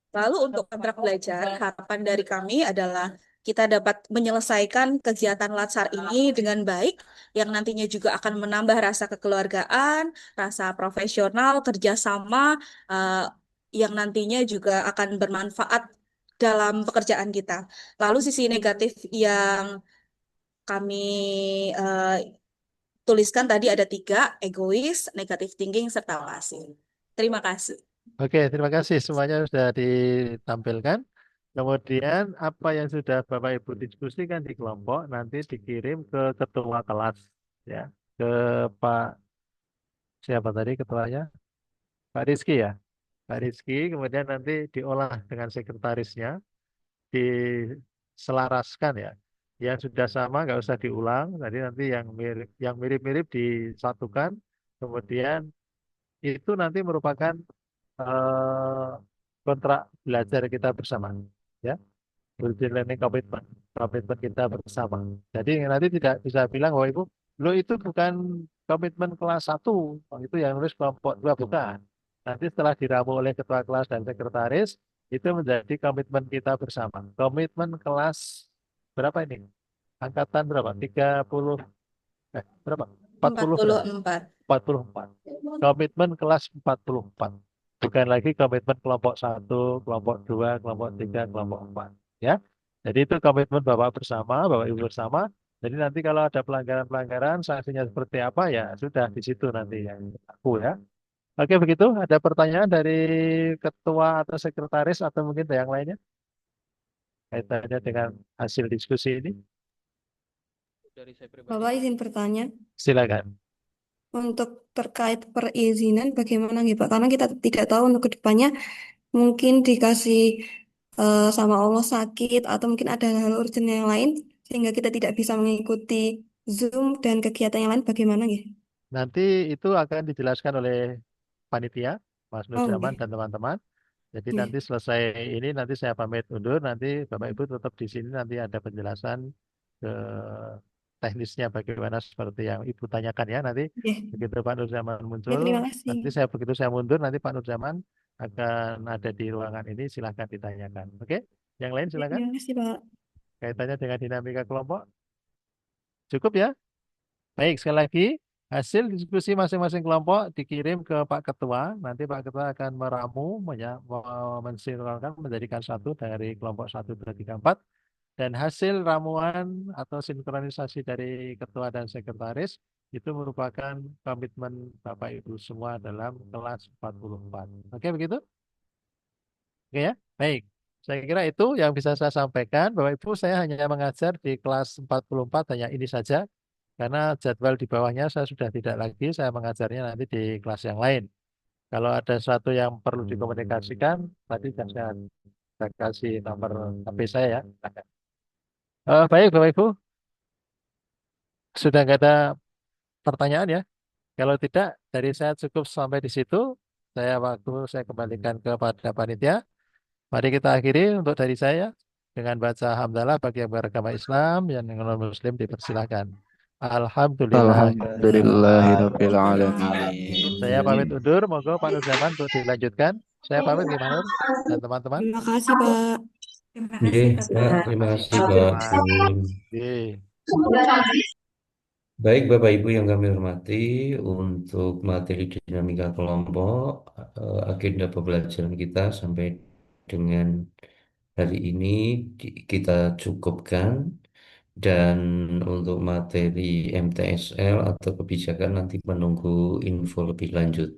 Lalu untuk kontrak belajar, harapan dari kami adalah kita dapat menyelesaikan kegiatan Latsar ini dengan baik, yang nantinya juga akan menambah rasa kekeluargaan, rasa profesional, kerjasama, yang nantinya juga akan bermanfaat dalam pekerjaan kita. Lalu sisi negatif yang kami tuliskan tadi ada 3, egois, negative thinking, serta pasif. Terima kasih. Oke, terima kasih semuanya sudah ditampilkan. Kemudian apa yang sudah Bapak Ibu diskusikan di kelompok nanti dikirim ke ketua kelas, ya, ke Pak siapa tadi ketuanya? Pak Rizky ya. Pak Rizky, kemudian nanti diolah dengan sekretarisnya, diselaraskan ya. Yang sudah sama nggak usah diulang, nanti yang mirip-mirip disatukan, kemudian itu nanti merupakan kontrak belajar kita bersama, ya, Building Learning Commitment, komitmen kita bersama. Jadi nanti tidak bisa bilang, oh Ibu, lo itu bukan komitmen kelas 1, itu yang nulis kelompok 2, bukan. Nanti setelah diramu oleh ketua kelas dan sekretaris, itu menjadi komitmen kita bersama. Komitmen kelas berapa ini? Angkatan berapa? 30, berapa? 40 berapa? 44. 44. Komitmen kelas 44. bukan lagi komitmen kelompok 1, kelompok 2, kelompok 3, kelompok 4. Ya, jadi itu komitmen Bapak bersama, Bapak Ibu bersama. Jadi nanti kalau ada pelanggaran-pelanggaran, sanksinya seperti apa ya sudah di situ nanti yang aku ya. Oke begitu. Ada pertanyaan dari ketua atau sekretaris atau mungkin yang lainnya kaitannya dengan hasil diskusi ini? Dari saya pribadi. Bapak izin bertanya. Silakan. Untuk terkait perizinan bagaimana nih Pak? Karena kita tidak tahu untuk kedepannya mungkin dikasih sama Allah sakit atau mungkin ada hal urgent yang lain sehingga kita tidak bisa mengikuti Zoom dan kegiatan yang lain bagaimana gitu? Nanti itu akan dijelaskan oleh panitia, Mas Oh, Nurjaman nggih. dan teman-teman. Jadi Nggih. nanti selesai ini nanti saya pamit undur. Nanti Bapak Ibu tetap di sini nanti ada penjelasan ke teknisnya bagaimana seperti yang Ibu tanyakan ya. Nanti Nggih. begitu Pak Nurjaman Ya, muncul, terima kasih. nanti saya begitu saya mundur nanti Pak Nurjaman akan ada di ruangan ini. Silahkan ditanyakan. Oke? Yang lain Ya, silakan. terima kasih Pak. Kaitannya dengan dinamika kelompok. Cukup ya? Baik, sekali lagi hasil diskusi masing-masing kelompok dikirim ke Pak Ketua. Nanti Pak Ketua akan meramu, mensinkronkan, menjadikan satu dari kelompok 1, 2, 3, 4. Dan hasil ramuan atau sinkronisasi dari Ketua dan Sekretaris itu merupakan komitmen Bapak Ibu semua dalam kelas 44. Oke begitu? Oke ya? Baik. Saya kira itu yang bisa saya sampaikan. Bapak Ibu, saya hanya mengajar di kelas 44 hanya ini saja. Karena jadwal di bawahnya saya sudah tidak lagi, saya mengajarnya nanti di kelas yang lain. Kalau ada sesuatu yang perlu dikomunikasikan, tadi saya kasih nomor HP saya ya. Baik Bapak Ibu, sudah nggak ada pertanyaan ya? Kalau tidak, dari saya cukup sampai di situ. Saya kembalikan kepada panitia. Mari kita akhiri untuk dari saya dengan baca hamdalah bagi yang beragama Islam, yang non-Muslim dipersilahkan. Alhamdulillah. Alhamdulillahirabbil alamin. Saya pamit undur, monggo Pak Nurjaman untuk dilanjutkan. Saya pamit gimana dan teman-teman. Terima kasih Pak. Terima Oke, kasih Pak, Bapak. terima kasih Pak Bun. Oke. Baik Bapak Ibu yang kami hormati, untuk materi dinamika kelompok, agenda pembelajaran kita sampai dengan hari ini kita cukupkan. Dan untuk materi MTSL atau kebijakan nanti menunggu info lebih lanjut.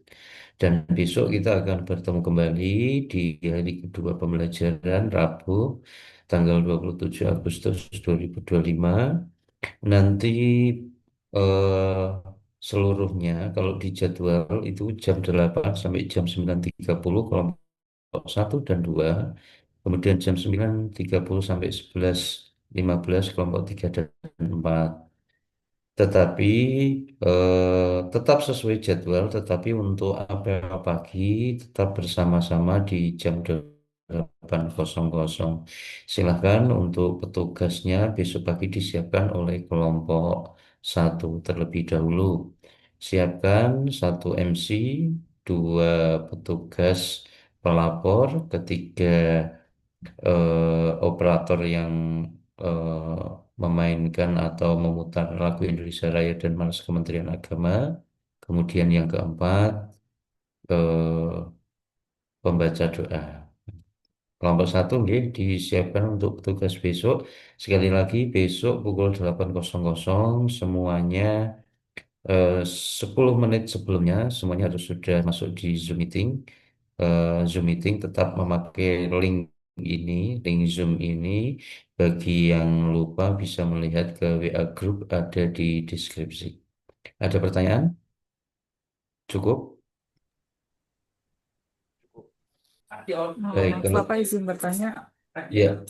Dan besok kita akan bertemu kembali di hari kedua pembelajaran Rabu tanggal 27 Agustus 2025. Nanti eh, seluruhnya kalau di jadwal itu jam 8 sampai jam 9.30 kelompok 1 dan 2. Kemudian jam 9.30 sampai 11.15 kelompok 3 dan 4. Tetapi tetap sesuai jadwal, tetapi untuk apel pagi tetap bersama-sama di jam 8.00. Silahkan untuk petugasnya besok pagi disiapkan oleh kelompok 1 terlebih dahulu. Siapkan 1 MC, 2 petugas pelapor, ketiga operator yang memainkan atau memutar lagu Indonesia Raya dan Markas Kementerian Agama. Kemudian yang keempat, pembaca doa. Kelompok 1 nggih, disiapkan untuk petugas besok. Sekali lagi besok pukul 8.00 semuanya 10 menit sebelumnya semuanya harus sudah masuk di Zoom meeting. Zoom meeting tetap memakai link Zoom ini. Bagi yang lupa bisa melihat ke WA Group ada di deskripsi. Ada pertanyaan? Cukup? Baik, kalau Bapak izin bertanya, ya.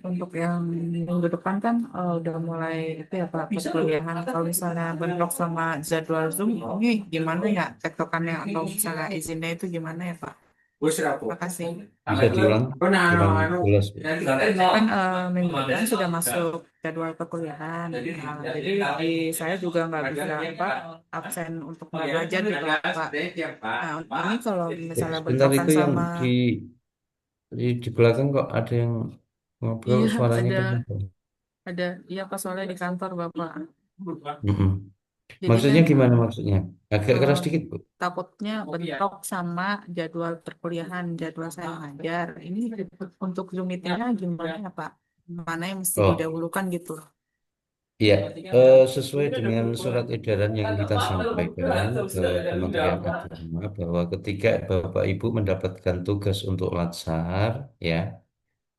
untuk yang minggu depan kan udah mulai itu ya Pak, perkuliahan. Kalau misalnya bentrok sama jadwal Zoom, ini gimana ya tektokannya atau misalnya izinnya itu gimana ya Pak? Terima kasih. Bisa diulang? Kurang jelas. Kan minggu depan sudah masuk jadwal perkuliahan. Jadi saya juga nggak bisa Pak absen untuk nggak belajar gitu Pak. Nah, ini kalau misalnya Sebentar, bentrokan itu yang sama di belakang kok ada yang ngobrol, iya suaranya ada kedengaran. ada iya Pak soalnya di kantor Bapak. Mm-mm. Jadi kan Maksudnya gimana maksudnya? Agak eh, keras dikit, Bu. takutnya bentrok sama jadwal perkuliahan, jadwal saya ngajar. Ini untuk Zoom meetingnya gimana ya Pak? Mana yang mesti Oh, didahulukan gitu? iya, sesuai dengan surat edaran yang kita sampaikan ke Kementerian Agama bahwa ketika Bapak Ibu mendapatkan tugas untuk latsar, ya,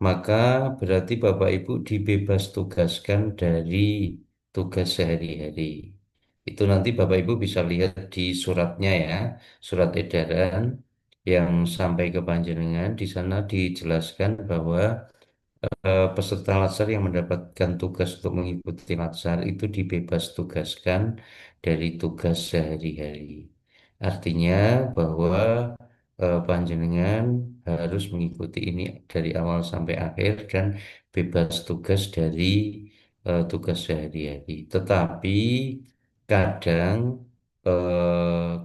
maka berarti Bapak Ibu dibebas tugaskan dari tugas sehari-hari. Itu nanti Bapak Ibu bisa lihat di suratnya ya, surat edaran yang sampai ke panjenengan. Di sana dijelaskan bahwa peserta latsar yang mendapatkan tugas untuk mengikuti latsar itu dibebas tugaskan dari tugas sehari-hari. Artinya bahwa panjenengan harus mengikuti ini dari awal sampai akhir dan bebas tugas dari tugas sehari-hari. Tetapi kadang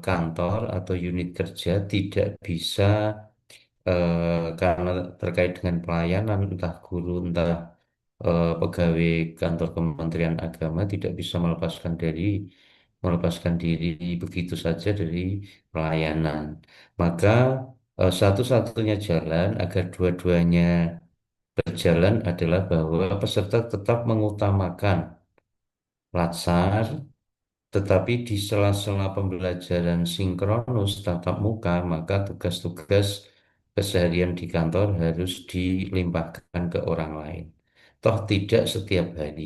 kantor atau unit kerja tidak bisa karena terkait dengan pelayanan entah guru entah pegawai kantor Kementerian Agama tidak bisa melepaskan diri begitu saja dari pelayanan. Maka satu-satunya jalan agar dua-duanya berjalan adalah bahwa peserta tetap mengutamakan latsar, tetapi di sela-sela pembelajaran sinkronus tatap muka, maka tugas-tugas keseharian di kantor harus dilimpahkan ke orang lain. Toh tidak setiap hari.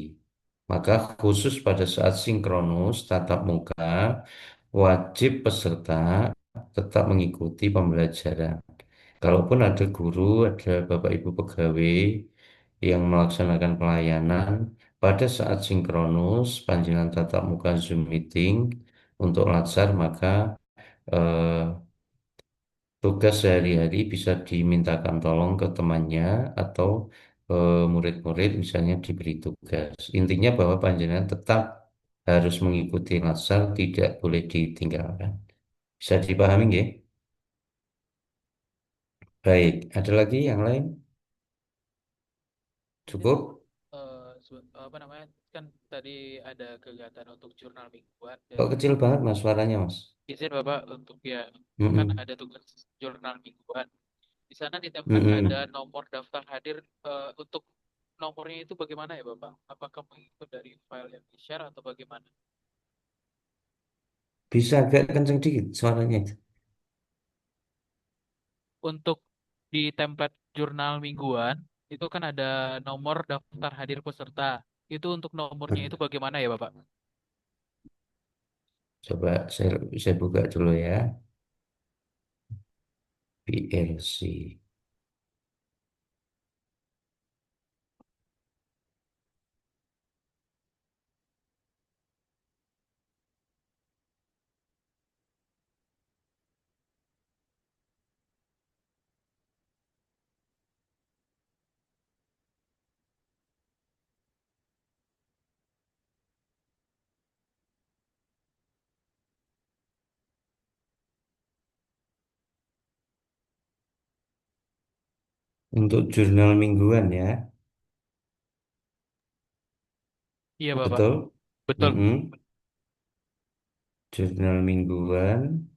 Maka khusus pada saat sinkronus tatap muka, wajib peserta tetap mengikuti pembelajaran. Kalaupun ada guru, ada Bapak Ibu pegawai yang melaksanakan pelayanan, pada saat sinkronus, panjenengan tatap muka Zoom meeting untuk latsar, maka eh, tugas sehari-hari bisa dimintakan tolong ke temannya atau murid-murid misalnya diberi tugas. Intinya bahwa panjenengan tetap harus mengikuti latsar, tidak boleh ditinggalkan. Bisa dipahami nggih? Baik, ada lagi yang lain? Cukup? Apa namanya, kan tadi ada kegiatan untuk jurnal mingguan dan Kok kecil banget Mas suaranya Mas? izin Bapak untuk ya, kan Mm-mm. ada tugas jurnal mingguan. Di sana ditemukan ada Mm-mm. nomor daftar hadir, untuk nomornya itu bagaimana ya Bapak? Apakah mengikut dari file yang di-share atau bagaimana? Bisa agak kenceng dikit suaranya itu. Untuk di template jurnal mingguan itu kan ada nomor daftar hadir peserta. Itu untuk nomornya itu bagaimana ya Bapak? Coba saya buka dulu ya. PLC. Untuk jurnal mingguan ya. Iya Bapak. Betul? Betul. Mm-mm. Jurnal mingguan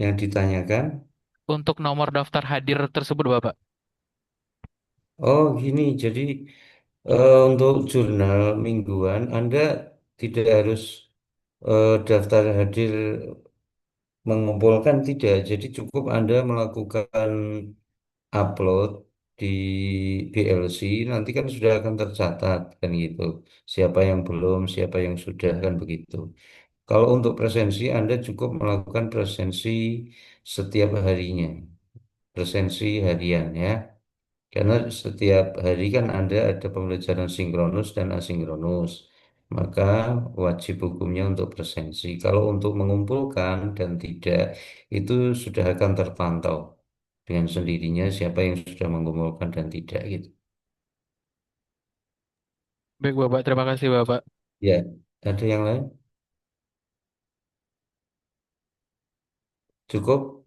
yang ditanyakan. Untuk nomor daftar hadir tersebut Bapak. Oh gini, jadi untuk jurnal mingguan Anda tidak harus daftar hadir mengumpulkan tidak. Jadi cukup Anda melakukan upload di BLC, nanti kan sudah akan tercatat kan gitu. Siapa yang belum, siapa yang sudah kan begitu. Kalau untuk presensi, Anda cukup melakukan presensi setiap harinya, presensi harian ya. Karena setiap hari kan Anda ada pembelajaran sinkronus dan asinkronus. Maka wajib hukumnya untuk presensi. Kalau untuk mengumpulkan dan tidak, itu sudah akan terpantau dengan sendirinya siapa yang sudah mengumpulkan dan tidak gitu. Baik Bapak, terima kasih Bapak. Ya, ada yang lain? Cukup?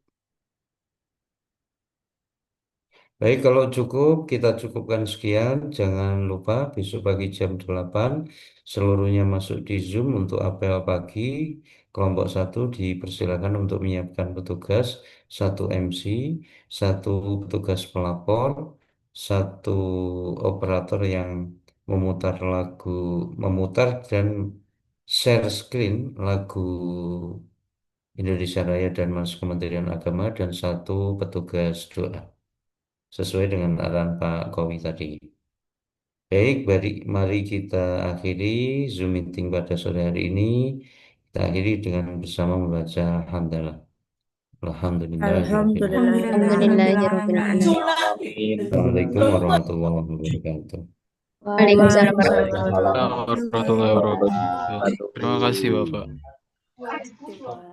Baik, kalau cukup, kita cukupkan sekian. Jangan lupa besok pagi jam 8 seluruhnya masuk di Zoom untuk apel pagi. Kelompok 1 dipersilakan untuk menyiapkan petugas, 1 MC, 1 petugas pelapor, 1 operator yang memutar dan share screen lagu Indonesia Raya dan Mas Kementerian Agama, dan 1 petugas doa sesuai dengan arahan Pak Kowi tadi. Baik, mari kita akhiri Zoom meeting pada sore hari ini. Kita akhiri dengan bersama membaca hamdalah. Alhamdulillahirrahmanirrahim. Alhamdulillahirrahmanirrahim. Assalamualaikum warahmatullahi wabarakatuh. Waalaikumsalam Waalaikumsalam warahmatullahi wabarakatuh. Terima kasih Bapak. Terima kasih, Pak.